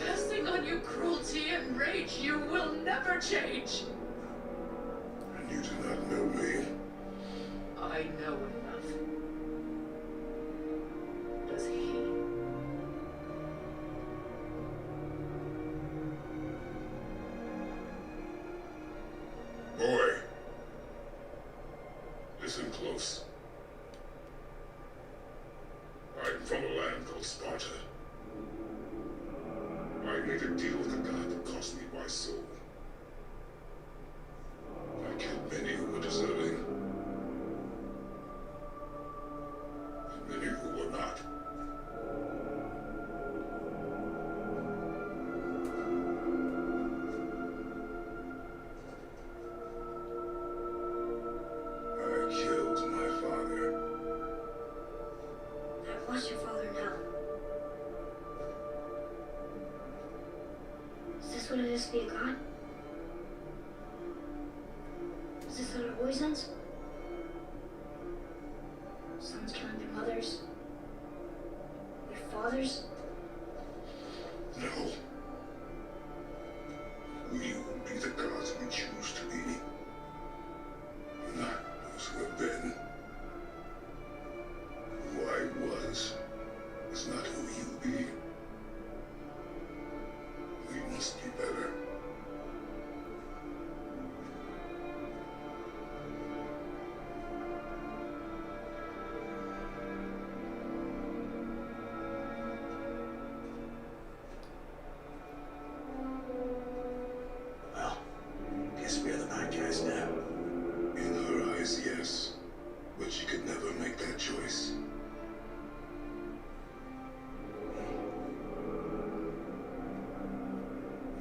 Casting on you cruelty and rage, you will never change. And you do not know me. I know enough. Does he? Boy, listen close. I'm from a land called Sparta. I made a deal with a god that cost me my soul. I killed many who were deserving, and many who were not. I killed my father. I've watched your father in hell. Is this what it is to be a god? Is this how it always ends? Sons killing their mothers, their fathers. No. We will be the gods we choose to be. Not those who have been. Who I was not who you be. We must be better. Well, guess we're the bad guys now. In her eyes, yes. But she could never make that choice.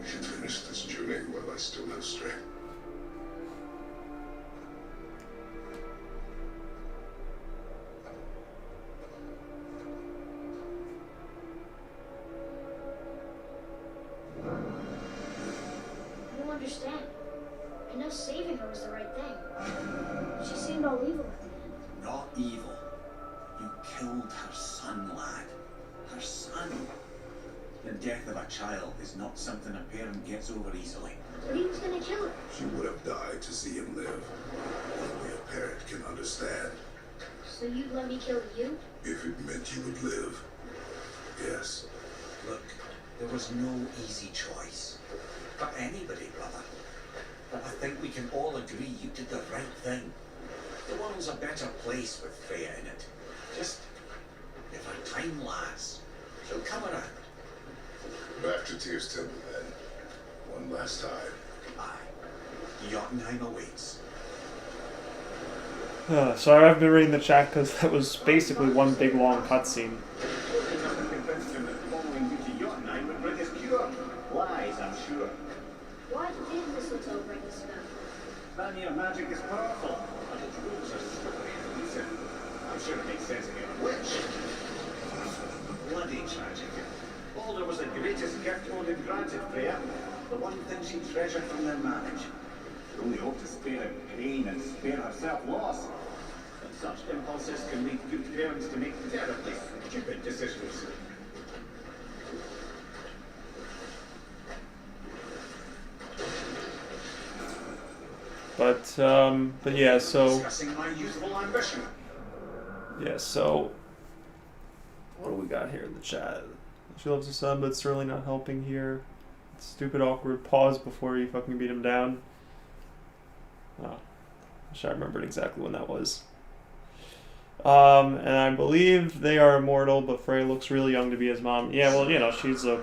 We should finish this journey while I still have strength. I don't understand. I know saving her was the right thing. She seemed all evil at the end. Not evil. You killed her son, lad. Her son. The death of a child is not something a parent gets over easily. But he was gonna kill her. She would have died to see him live. Only a parent can understand. So you'd let me kill you? If it meant you would live. Yes. Look, there was no easy choice. For anybody, brother. But I think we can all agree you did the right thing. The world's a better place with Freya in it. Just if her time lasts, she'll come around. Back to Tyr's temple then. One last time. Aye. Jotunheim awaits. Sorry, I've been reading the chat because that was basically one big long cutscene. Convinced him that following you to Jotunheim would bring us cure. Lies, I'm sure. Why did mistletoe bring us back? Vanir magic is powerful, but its rules are slippery and elusive. I'm sure it makes sense if you're a witch. Bloody tragic. Balder was the greatest gift Odin granted Freya. The one thing she treasured from their marriage. She only hoped to spare him pain and spare herself loss. But such impulses can lead good parents to make terribly stupid decisions. But yeah, so Discussing my youthful ambition. yeah, so what do we got here in the chat? She loves her son, but it's certainly not helping here. Stupid awkward pause before you fucking beat him down. Oh, wish I remembered exactly when that was. And I believe they are immortal, but Frey looks really young to be his mom. Yeah, well, you know, she's a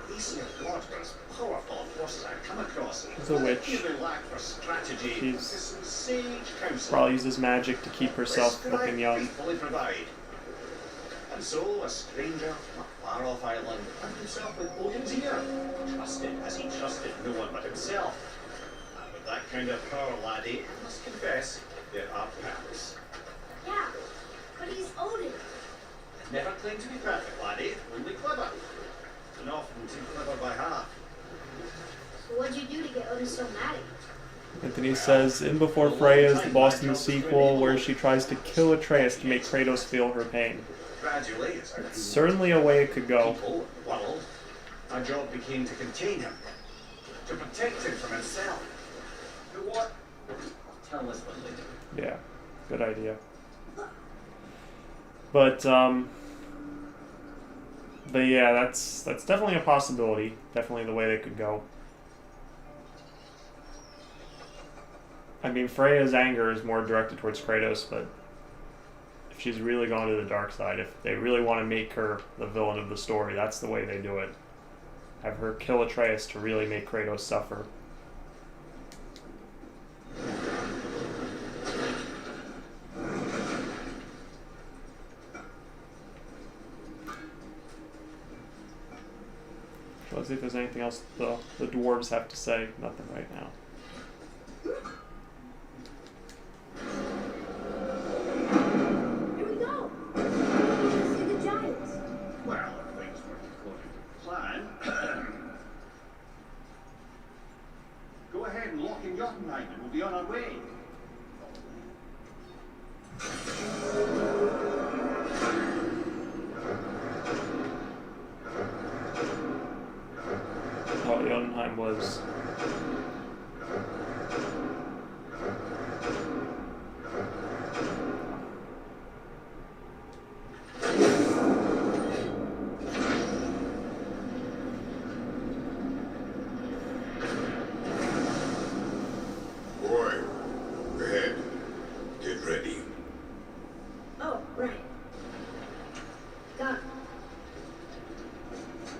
Powerful forces I've come across. She's a witch. Either lack for strategy. She's some sage counsel. probably uses magic to keep herself looking young. Faithfully provide. And so, a stranger from a far-off island found himself with Odin's ear, trusted as he trusted no one but himself. And with that kind of power, laddie, I must confess, there are perils. Yeah, but he's Odin. Never claim to be perfect, laddie, only clever. And often too clever by half. So what'd you do to get Odin so mad at you? Anthony says, in Before Freya is the boss in the sequel where she tries to kill Atreus to make Kratos feel her pain. Gradually, as It's certainly a way it could go. people and the world, our job became to contain him, to protect him from himself. You know what? Tell us one later. Yeah, good idea. But yeah, that's definitely a possibility. Definitely the way they could go. I mean, Freya's anger is more directed towards Kratos, but if she's really gone to the dark side, if they really want to make her the villain of the story, that's the way they do it. Have her kill Atreus to really make Kratos suffer. So let's see if there's anything else the dwarves have to say. Nothing right now. Here we go. See the giants. Well, if things work according to plan. Go ahead and lock in Jotunheim and we'll be on our way. Oh, Jotunheim was... Boy, ahead. Get ready. Oh, right. God.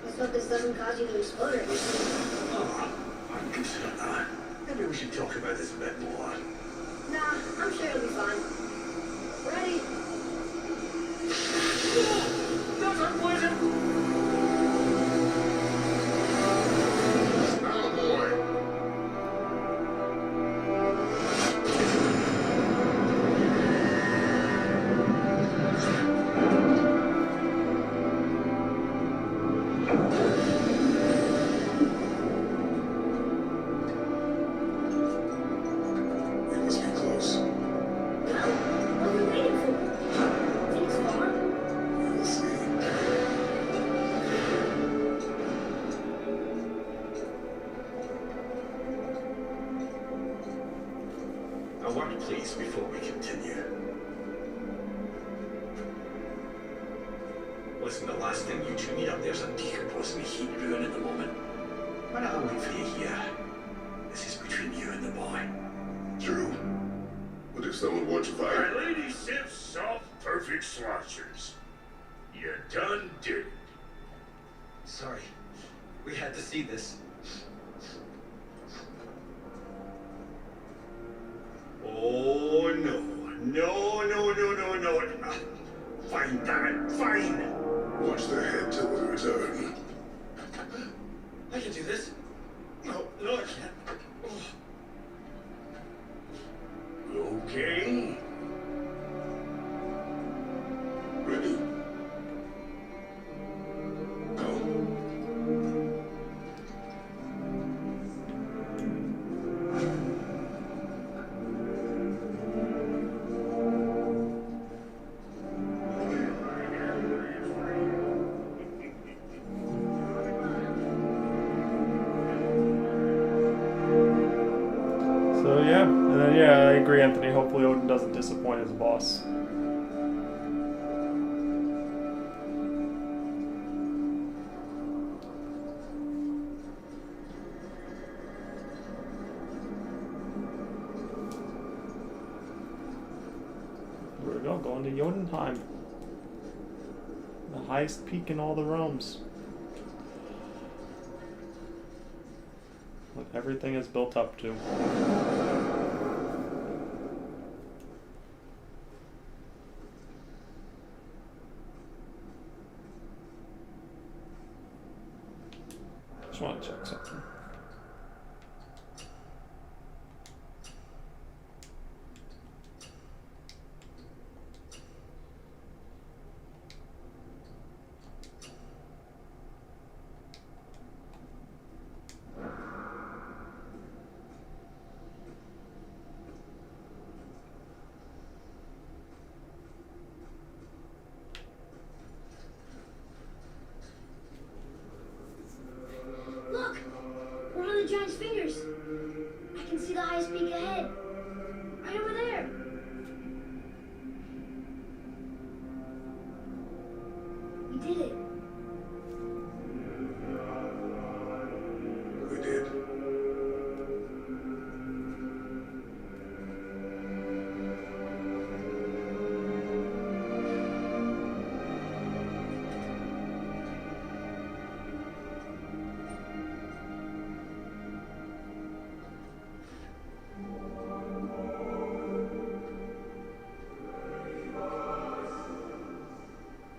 Let's hope this doesn't cause you to explode or anything. Oh, I'm considered that. Maybe we should talk about this a bit more. Nah, I'm sure it'll be fine. Ready? That's unpleasant! Now, boy. We must be close. Well, what are we waiting for? Think it's far? We'll see. A word, please, before we continue. Listen, the last thing you two need up there's a decomposing heat ruin at the moment. Why not I wait for you here? This is between you and the boy. True. But if someone wants to fight, My lady sips soft, perfect sloshers. You done did it. Sorry. We had to see this. Oh, no. No, no, no, no, no. Fine, damn it. Fine. watch their head till we return. I can do this. No, no, I can't. Okay. Ready? Go. So yeah, and then yeah, I agree, Anthony. Hopefully Odin doesn't disappoint his boss. Here we go, going to Jotunheim. The highest peak in all the realms. What everything is built up to. Just want to check something. Look! One of the giant's fingers! I can see the highest peak ahead. Right over there. We did it. We did.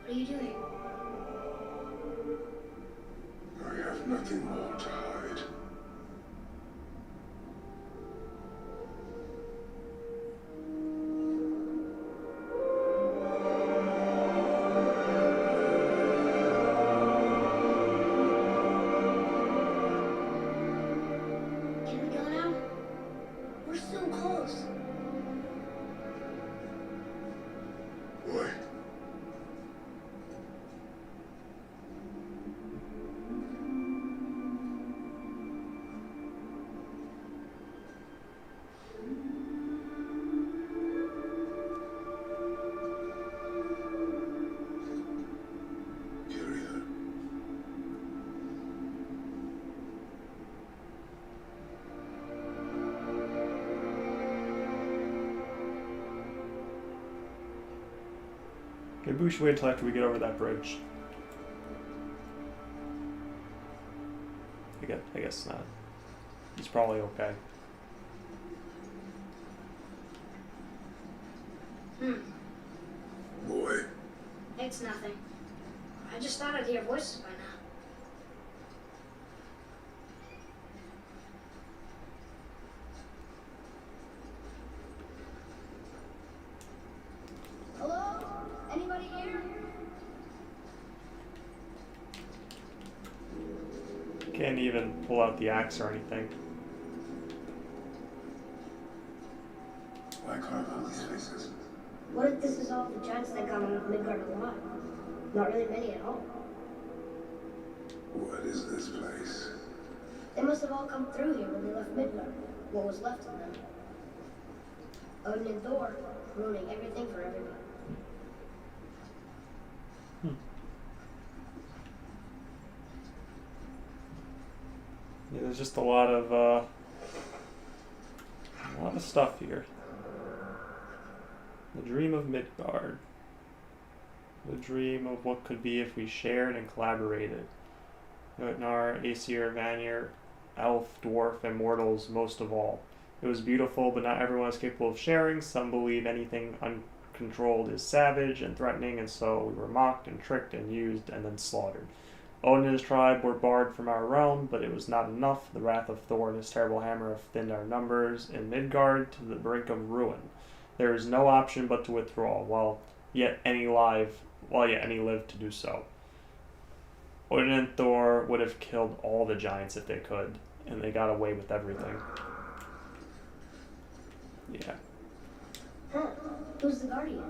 What are you doing? I have nothing more to hide. Can we go now? We're so close. Boy. Carry her. Maybe we should wait till after we get over that bridge. I guess not. He's probably okay. Boy. It's nothing. I just thought I'd hear voices by now. Hello? Anybody here? Can't even pull out the axe or anything. Why carve out these faces? What if this is all the giants that got on Midgard alive? Not really many at all. What is this place? They must have all come through here when they left Midgard. What was left of them. Odin and Thor, ruining everything for everybody. Yeah, there's just a lot of stuff here. The dream of Midgard. The dream of what could be if we shared and collaborated. Jotnar, Aesir, Vanir, elf, dwarf, and mortals most of all. It was beautiful, but not everyone is capable of sharing. Some believe anything uncontrolled is savage and threatening, and so we were mocked and tricked and used and then slaughtered. Odin and his tribe were barred from our realm, but it was not enough. The wrath of Thor and his terrible hammer have thinned our numbers in Midgard to the brink of ruin. There is no option but to withdraw, while yet any live to do so. Odin and Thor would have killed all the giants if they could, and they got away with everything. Yeah. Huh. Who's the Guardian?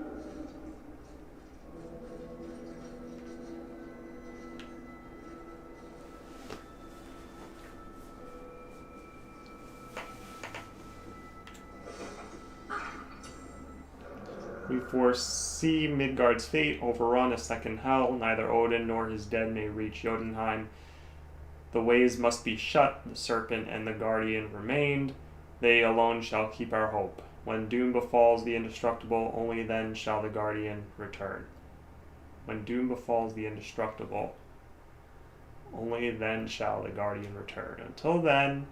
We foresee Midgard's fate, overrun a second hell. Neither Odin nor his dead may reach Jotunheim. The ways must be shut, the serpent and the guardian remained. They alone shall keep our hope. When doom befalls the indestructible, only then shall the guardian return. When doom befalls the indestructible, only then shall the guardian return. Until then,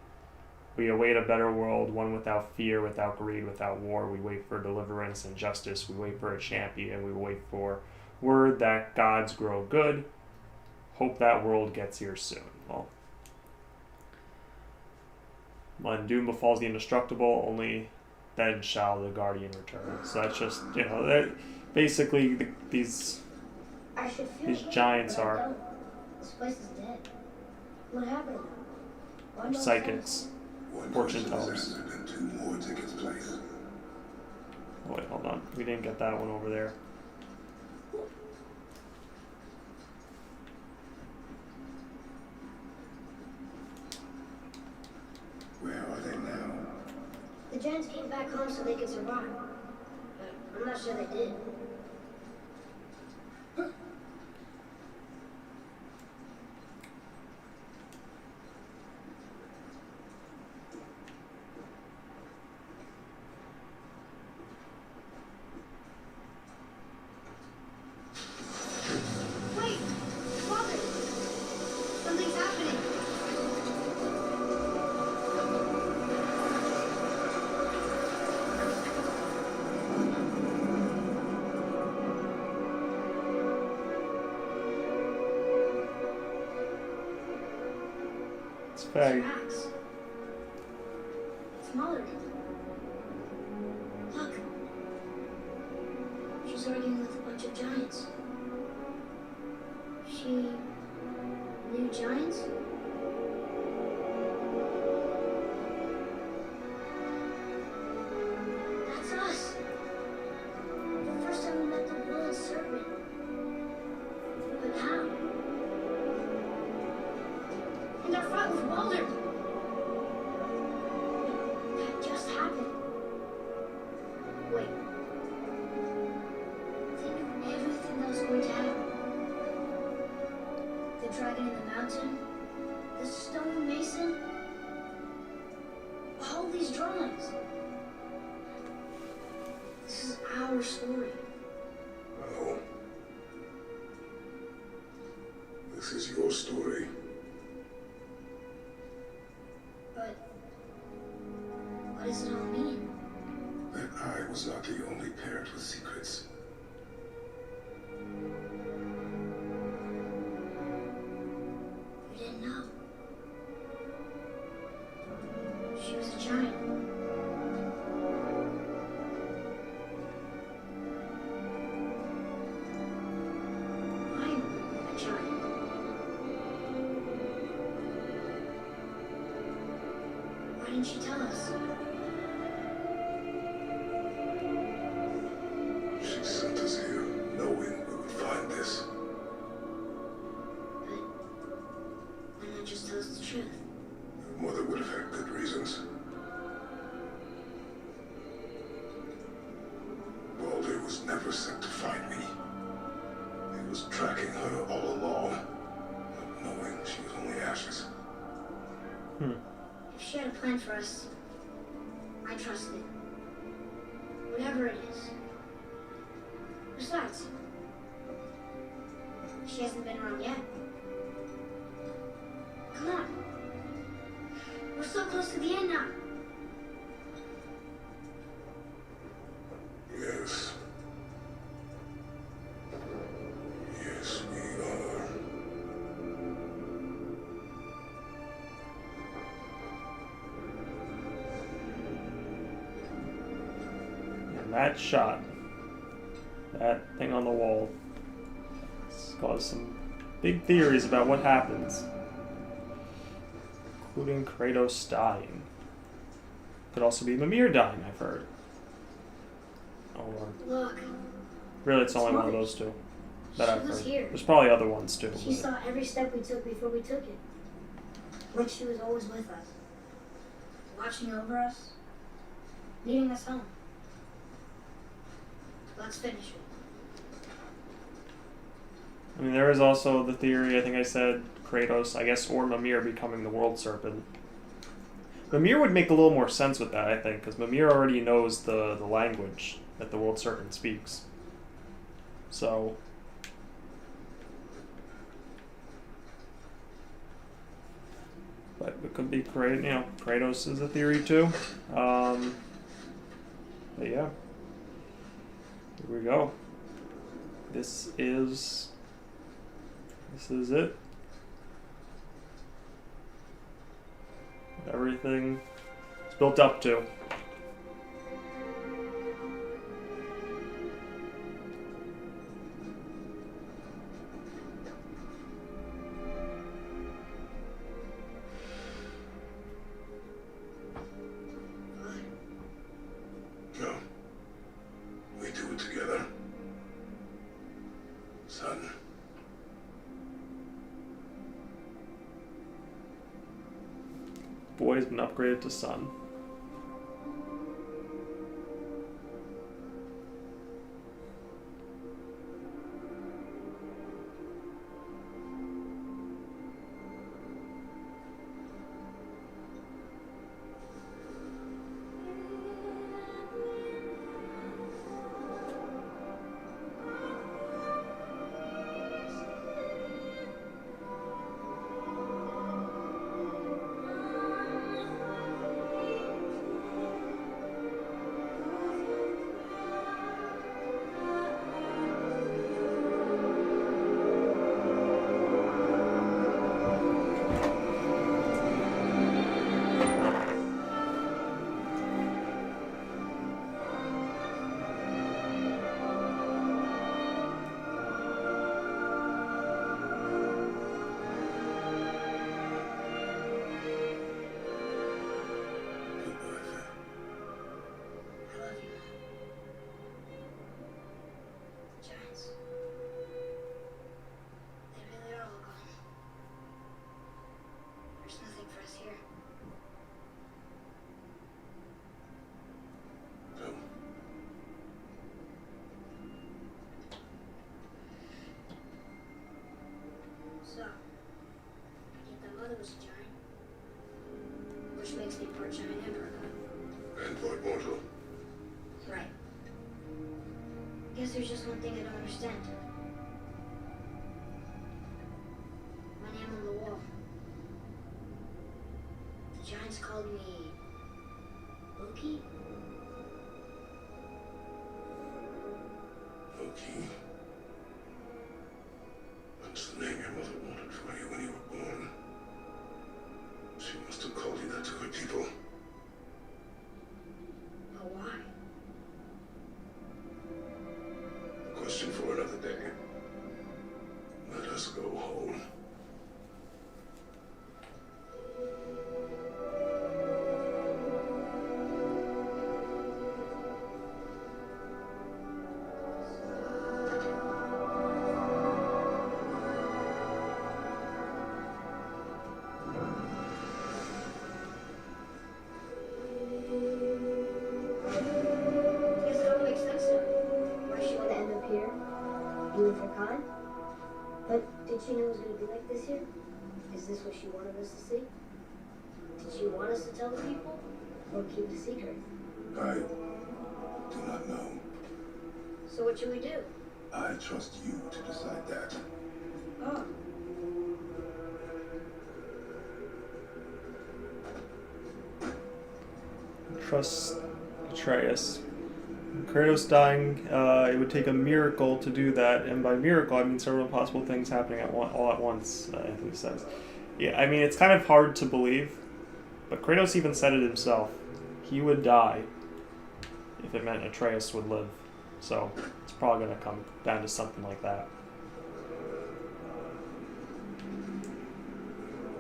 we await a better world, one without fear, without greed, without war. We wait for deliverance and justice. We wait for a champion. We wait for word that gods grow good. Hope that world gets here soon. Well, When doom befalls the indestructible, only then shall the guardian return. So that's just, you know, that basically these I should feel these good, giants but I are don't. This place is dead. What happened? Why no psychics. sense? One Fortune person is tellers. answered and two more take its place. Oh wait, hold on. We didn't get that one over there. Where are they now? The giants came back home so they could survive. But I'm not sure they did. Wait! Father! Something's happening! It's Faye. Tracks. It's Mulder. Look. She's arguing with a bunch of giants. She knew giants? That's us. The first time we met the world serpent. But how? And our fight with Walder. That just happened. Wait. They knew everything that was going to happen. The dragon in the mountain, the stone mason, all these drawings. This is our story. No. This is your story. But what does it all mean? That I was not the only parent with secrets. You didn't know. She was a giant. I'm a giant. Why didn't you tell us? She sent us here, knowing we would find this. But why not just tell us the truth? Your mother would have had good reasons. Baldur was never sent to find me. He was tracking her all along, not knowing she was only ashes. If she had a plan for us, I trust it. Whatever it is. Besides, she hasn't been around yet. Come on. We're so close to the end now. Yes. Yes, we are. And that shot, that thing on the wall, has caused some big theories about what happens, including Kratos dying. Could also be Mimir dying, I've heard. Or Look, really, it's only one of those two that I've she was heard. here. There's probably other ones too. She saw every step we took before we took it. Like she was always with us. Watching over us. Leading us home. Let's finish it. I mean, there is also the theory, I think I said, Kratos, I guess, or Mimir becoming the World Serpent. Mimir would make a little more sense with that, I think, because Mimir already knows the language that the World Serpent speaks. So... But it could be Kratos is a theory too. But yeah. Here we go. This is it. Everything built up to. No. We do it together. Son. Boy's been upgraded to son. I love you. The Giants. They really are all gone. There's nothing for us here. No. So, yet thy mother was a giant. Which makes me part giant and part god. And part mortal. Right. Guess there's just one thing I don't understand. My name on the wall. The Giants called me Loki. Loki. That's the name your mother wanted for you when you were born. She must have called you that to her people. But why? A question for another day. Let us go home. Guess it all makes sense now. Why she wanted to end up here? You with her kind? But did she know it was going to be like this here? Is this what she wanted us to see? Did she want us to tell the people? Or keep the secret? I do not know. So what should we do? I trust you to decide that. Oh. Trust Atreus. Kratos dying, it would take a miracle to do that, and by miracle I mean several possible things happening all at once, Anthony says. Yeah, I mean, it's kind of hard to believe, but Kratos even said it himself. He would die if it meant Atreus would live. So, it's probably going to come down to something like that.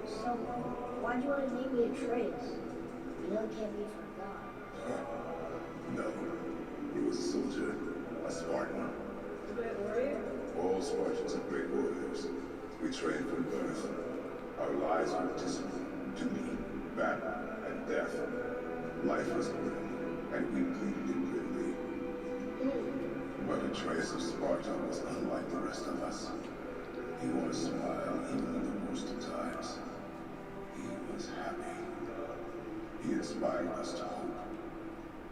So, why'd you want to name me Atreus? You know it can't be for a god. No. He was a soldier, a Spartan. The great warrior? All Spartans are great warriors. We trained from birth. Our lives were discipline, duty, battle, and death. Life was grim, and we pleaded it grimly. But Atreus of Sparta was unlike the rest of us. He wore a smile even in the worst of times. He was happy. He inspired us to hope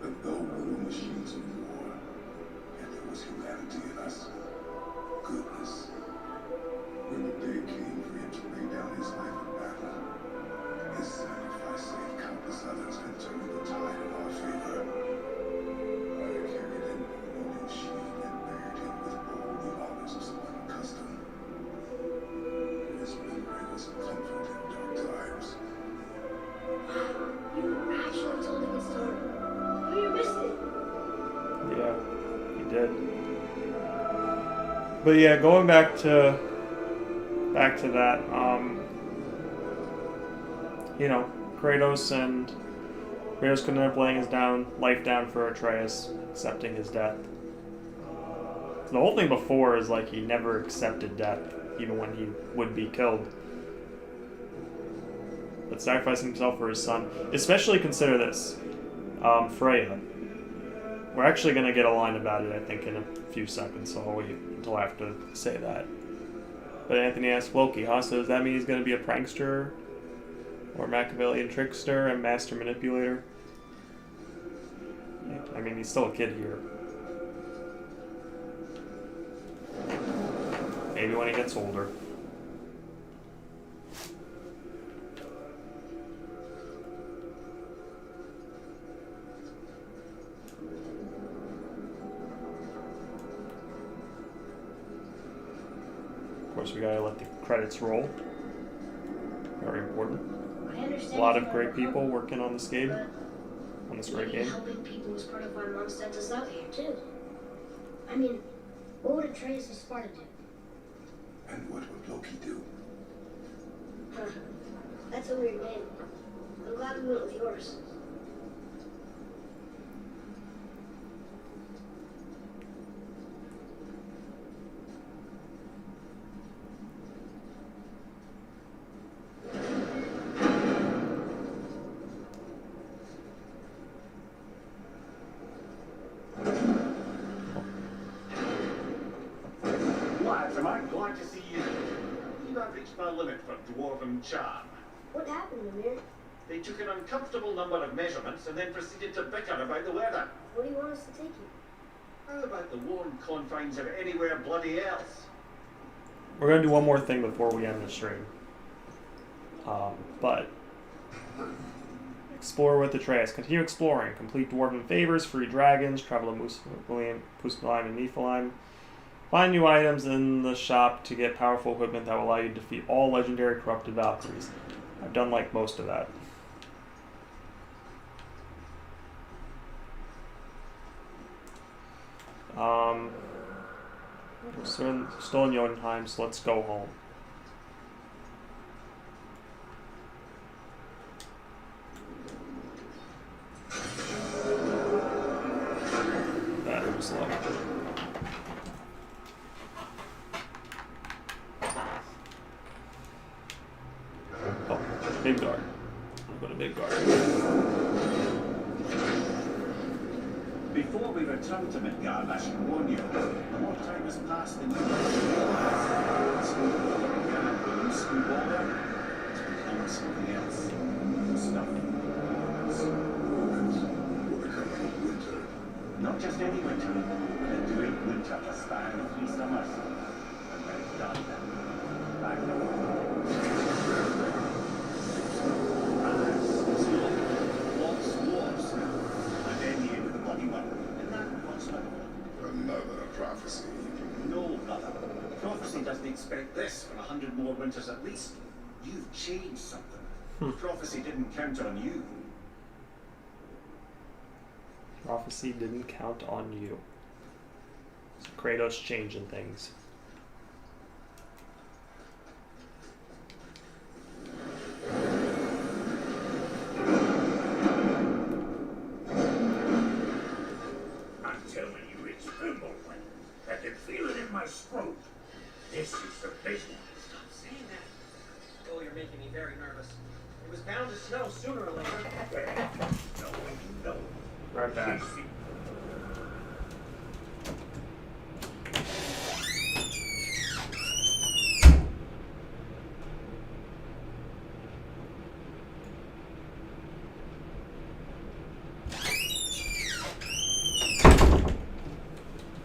that though we were machines of war, yet there was humanity in us. Goodness. When the day came for him to lay down his life in battle, his sacrifice saved countless others and turned the tide in our favor. I carried him on his shield and bared him with bow. But yeah, going back to that, you know, Kratos couldn't end up laying his life down for Atreus, accepting his death. The whole thing before is like he never accepted death, even when he would be killed. But sacrificing himself for his son, especially consider this, Freya. We're actually going to get a line about it, I think, in a few seconds, so I'll wait until after to say that. But Anthony asked Loki, huh? So does that mean he's going to be a prankster? Or Machiavellian trickster and master manipulator? I mean, he's still a kid here. Maybe when he gets older. Of course, we gotta let the credits roll. Very important. A lot of great people working on this game. On this great game. Helping people was part of why Mom sent us out here, too. I mean, what would Atreus and Sparta do? And what would Loki do? Huh. That's a weird name. I'm glad we went with yours. Lads, am I glad to see you. You have reached my limit for dwarven charm. What happened, Amir? They took an uncomfortable number of measurements and then proceeded to bicker about the weather. Where do you want us to take you? How about the warm confines of anywhere bloody else? We're gonna do one more thing before we end the stream. But explore with Atreus. Continue exploring. Complete dwarven favors. Free dragons. Travel to Muspelheim and Niflheim. Find new items in the shop to get powerful equipment that will allow you to defeat all legendary corrupted Valkyries. I've done like most of that. We're still in Jotunheim, so let's go home. That was low. Oh, big guard. I'm going to big guard. Before we return to Midgard, I should warn you, more time has passed than you realize. It's become something else. Stuff. Will become winter. Not just any winter, but a great winter to span 3 summers. And when it's done, back lots wars, and then the end of the bloody one. And that was Another prophecy. no, brother. Prophecy doesn't expect this for 100 more winters at least. You've changed something. Prophecy didn't count on you. Prophecy didn't count on you. So Kratos changing things. I'm telling you, it's Wimbledon. I can feel it in my throat. This is the big one. Stop saying that. Oh, you're making me very nervous. It was bound to snow sooner or later. No. Right back.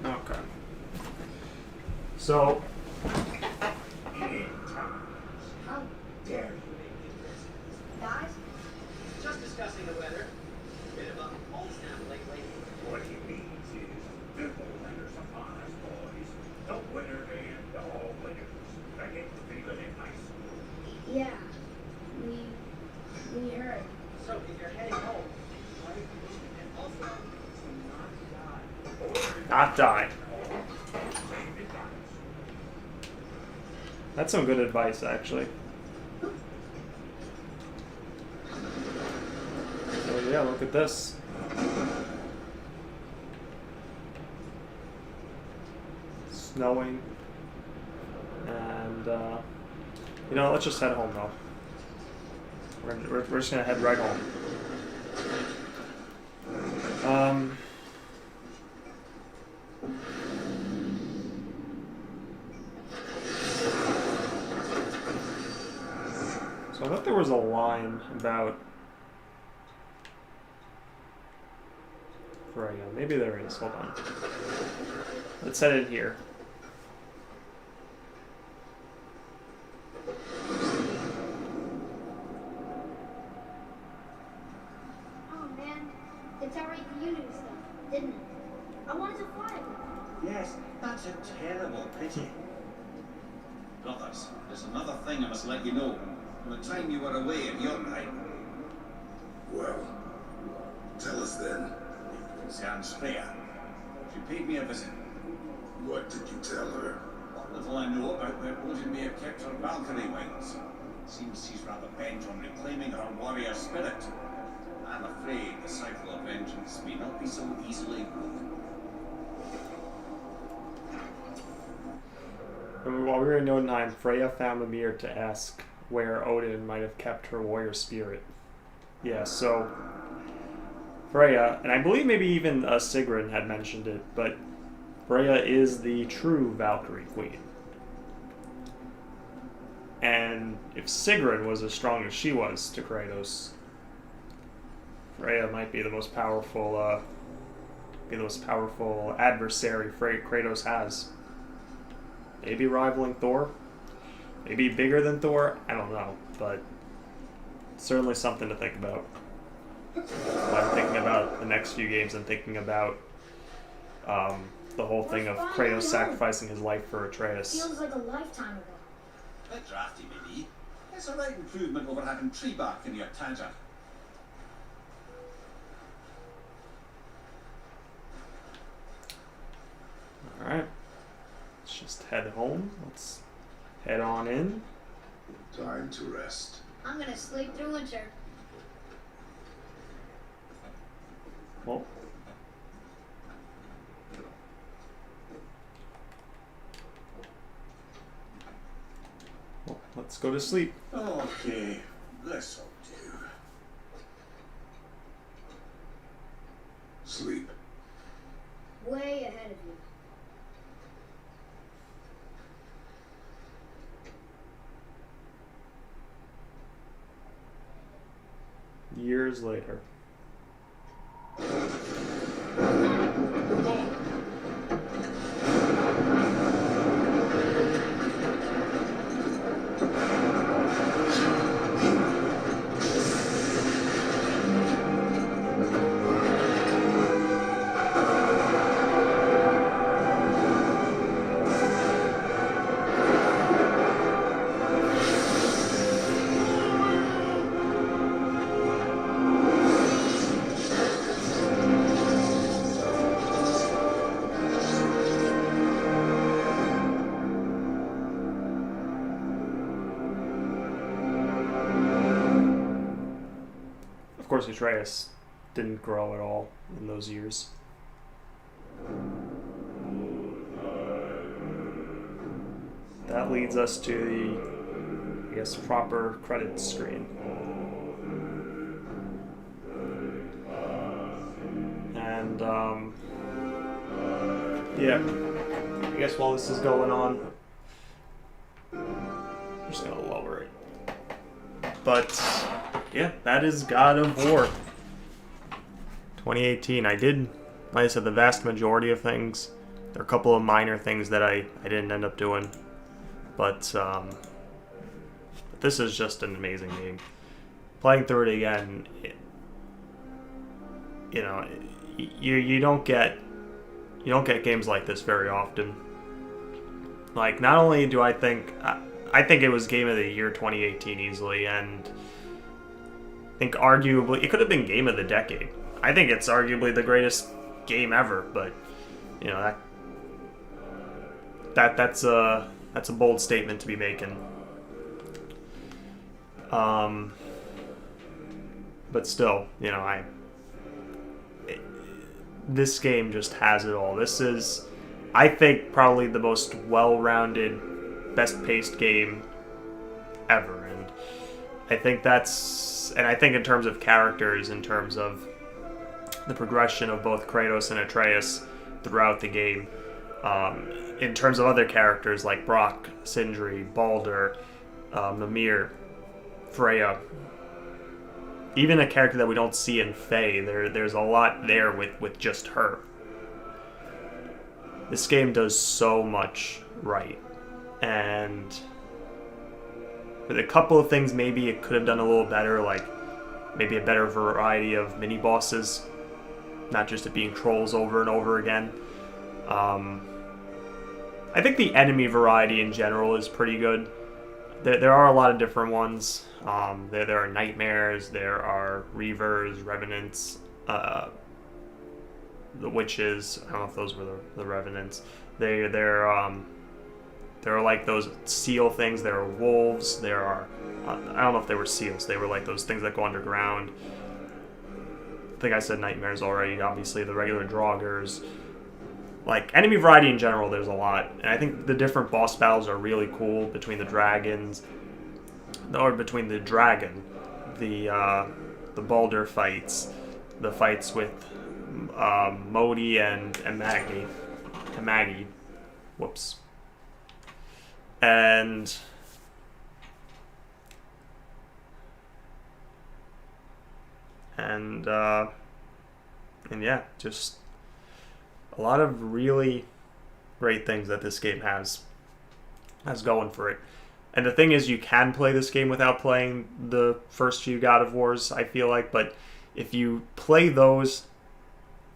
Okay. So, How Dare you make me this? guys? Just discussing the weather. Bit of a cold snap lately. What he means is, Wimbledoners upon us, boys. The winner and all winners. I get the feeling in my soul. Yeah. We heard. So if you're heading home, try to and also to not die. not die. Same advice. That's some good advice, actually. So yeah, look at this. Snowing. And, you know, let's just head home, though. We're just gonna head right home. So I thought there was a line about Freya. Maybe there is. Hold on. Let's head in here. Oh man, it's alright the Unity stuff, didn't it? I wanted to fly it. Yes, that's a terrible pity. Brothers, there's another thing I must let you know. From the time you were away at Jotunheim, Well, tell us then. it concerns Freya. She paid me a visit. What did you tell her? What little I know about where Odin may have kept her Valkyrie wings. Seems she's rather bent on reclaiming her warrior spirit. I'm afraid the cycle of vengeance may not be so easily broken. And while we were in Jotunheim, Freya found Mimir to ask where Odin might have kept her warrior spirit. Yeah, so Freya, and I believe maybe even Sigrun had mentioned it, but Freya is the true Valkyrie Queen. And if Sigrun was as strong as she was to Kratos, Freya might be the most powerful, adversary Kratos has. Maybe rivaling Thor. Maybe bigger than Thor. I don't know, but certainly something to think about. When I'm thinking about the next few games, I'm thinking about the whole thing of Kratos sacrificing his life for Atreus. Feels like a lifetime ago. A bit drafty, maybe. It's a right improvement over having tree bark in your Tadger. Alright. Let's just head home. Let's head on in. Time to rest. I'm gonna sleep through winter. Well. Let's go to sleep. Okay, this'll do. Sleep. Way ahead of you. Years later. Of course, Atreus didn't grow at all in those years. That leads us to the, I guess, proper credits screen. And, yeah, I guess while this is going on, I'm just gonna lower it. But yeah, that is God of War 2018. I did, like I said, the vast majority of things. There are a couple of minor things that I didn't end up doing. But this is just an amazing game. Playing through it again, you know, you don't get games like this very often. Like, not only do I think it was Game of the Year 2018 easily, and I think arguably it could have been Game of the Decade. I think it's arguably the greatest game ever, but you know that's That's a bold statement to be making. But still, you know, this game just has it all. This is, I think, probably the most well-rounded, best-paced game ever. And I think I think in terms of characters, in terms of the progression of both Kratos and Atreus throughout the game, in terms of other characters like Brock, Sindri, Baldur, Mimir, Freya, even a character that we don't see in Faye, there's a lot there with just her. This game does so much right. And with a couple of things maybe it could have done a little better, like maybe a better variety of mini-bosses, not just it being trolls over and over again. I think the enemy variety in general is pretty good. There are a lot of different ones. There are nightmares, there are reavers, revenants, the witches. I don't know if those were the revenants. There are like those seal things. There are wolves. There are I don't know if they were seals. They were like those things that go underground. I think I said nightmares already. Obviously, the regular draugrs. Like, enemy variety in general, there's a lot. And I think the different boss battles are really cool between the dragons, or between the dragon, the Baldur fights, the fights with Modi and Maggie. Whoops. And yeah, just a lot of really great things that this game has going for it. And the thing is, you can play this game without playing the first few God of Wars, I feel like, but if you play those,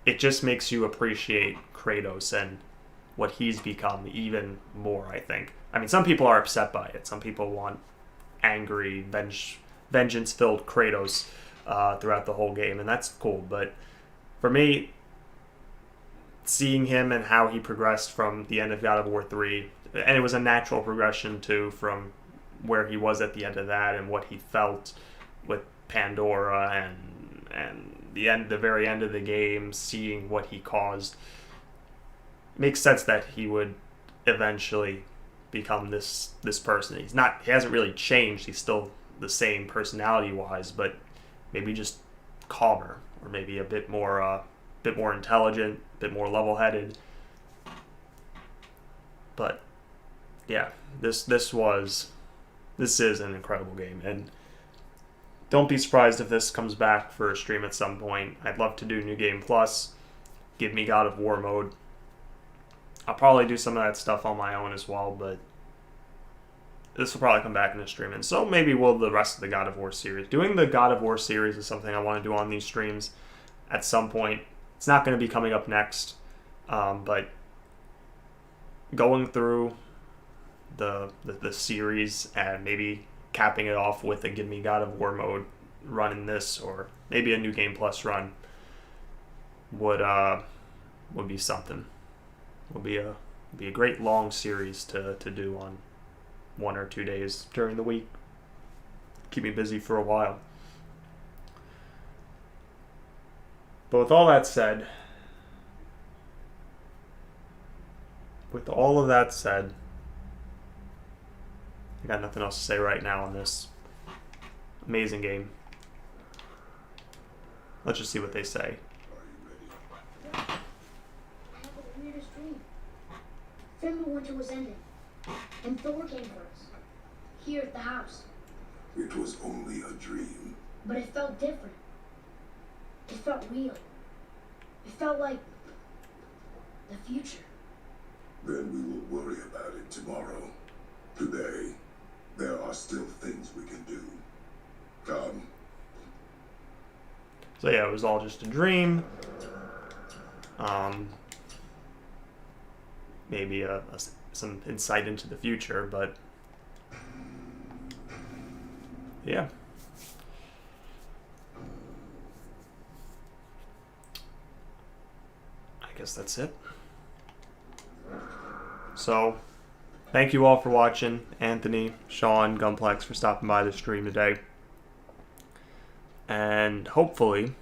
it just makes you appreciate Kratos and what he's become even more, I think. I mean, some people are upset by it. Some people want angry, vengeance-filled Kratos throughout the whole game, and that's cool. But for me, seeing him and how he progressed from the end of God of War 3, and it was a natural progression too from where he was at the end of that and what he felt with Pandora and the very end of the game, seeing what he caused, it makes sense that he would eventually become this person. He hasn't really changed. He's still the same personality-wise, but maybe just calmer, or maybe a bit more intelligent, a bit more level-headed. But yeah, this is an incredible game, and don't be surprised if this comes back for a stream at some point. I'd love to do New Game Plus. Give me God of War mode. I'll probably do some of that stuff on my own as well, but this will probably come back in a stream, and so maybe will the rest of the God of War series. Doing the God of War series is something I want to do on these streams at some point. It's not going to be coming up next, but going through the series and maybe capping it off with a Give Me God of War mode run in this, or maybe a New Game Plus run would be something. Would be a great long series to do on 1 or 2 days during the week. Keep me busy for a while. But with all that said, I got nothing else to say right now on this amazing game. Let's just see what they say. I had the weirdest dream. Remember winter was ending, and Thor came for us, here at the house. It was only a dream. But it felt different. It felt real. It felt like the future. Then we will worry about it tomorrow. Today, there are still things we can do. Come. So yeah, it was all just a dream. Maybe some insight into the future, but yeah. I guess that's it. So, thank you all for watching. Anthony, Sean, Gunplex for stopping by the stream today. And hopefully,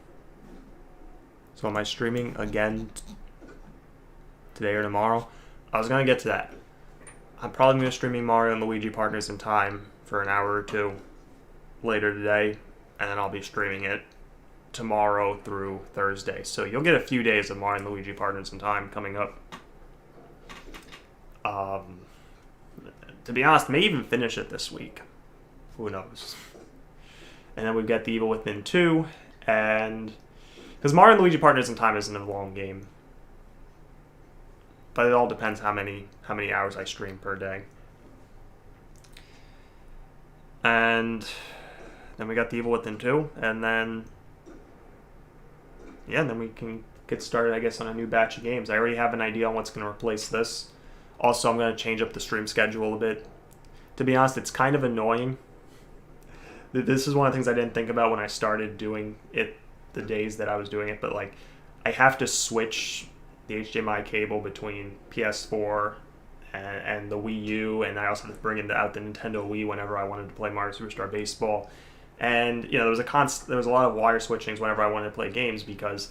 so am I streaming again today or tomorrow? I was going to get to that. I'm probably going to be streaming Mario and Luigi Partners in Time for an hour or two later today, and then I'll be streaming it tomorrow through Thursday. So you'll get a few days of Mario and Luigi Partners in Time coming up. To be honest, I may even finish it this week. Who knows? And then we've got The Evil Within 2, and because Mario and Luigi Partners in Time isn't a long game, but it all depends how many hours I stream per day. And then we got The Evil Within 2, and then yeah, and then we can get started, I guess, on a new batch of games. I already have an idea on what's going to replace this. Also, I'm going to change up the stream schedule a bit. To be honest, it's kind of annoying. This is one of the things I didn't think about when I started doing it, the days that I was doing it, but like, I have to switch the HDMI cable between PS4 and the Wii U, and I also have to bring out the Nintendo Wii whenever I wanted to play Mario Superstar Baseball. And you know, there was a lot of wire switchings whenever I wanted to play games because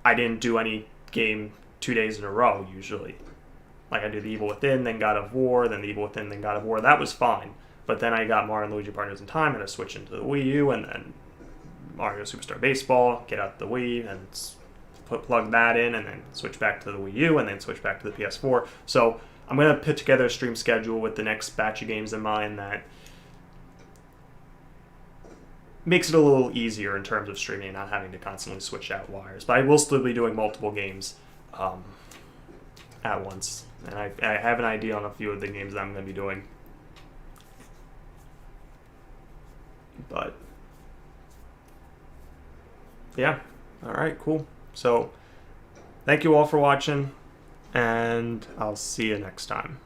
I didn't do any game 2 days in a row usually. Like I do The Evil Within, then God of War, then The Evil Within, then God of War. That was fine. But then I got Mario and Luigi Partners in Time, and I switched into the Wii U, and then Mario Superstar Baseball, get out the Wii, and plug that in, and then switch back to the Wii U, and then switch back to the PS4. So I'm going to put together a stream schedule with the next batch of games in mind that makes it a little easier in terms of streaming and not having to constantly switch out wires. But I will still be doing multiple games at once. And I have an idea on a few of the games that I'm going to be doing. But yeah, all right, cool. So thank you all for watching, and I'll see you next time.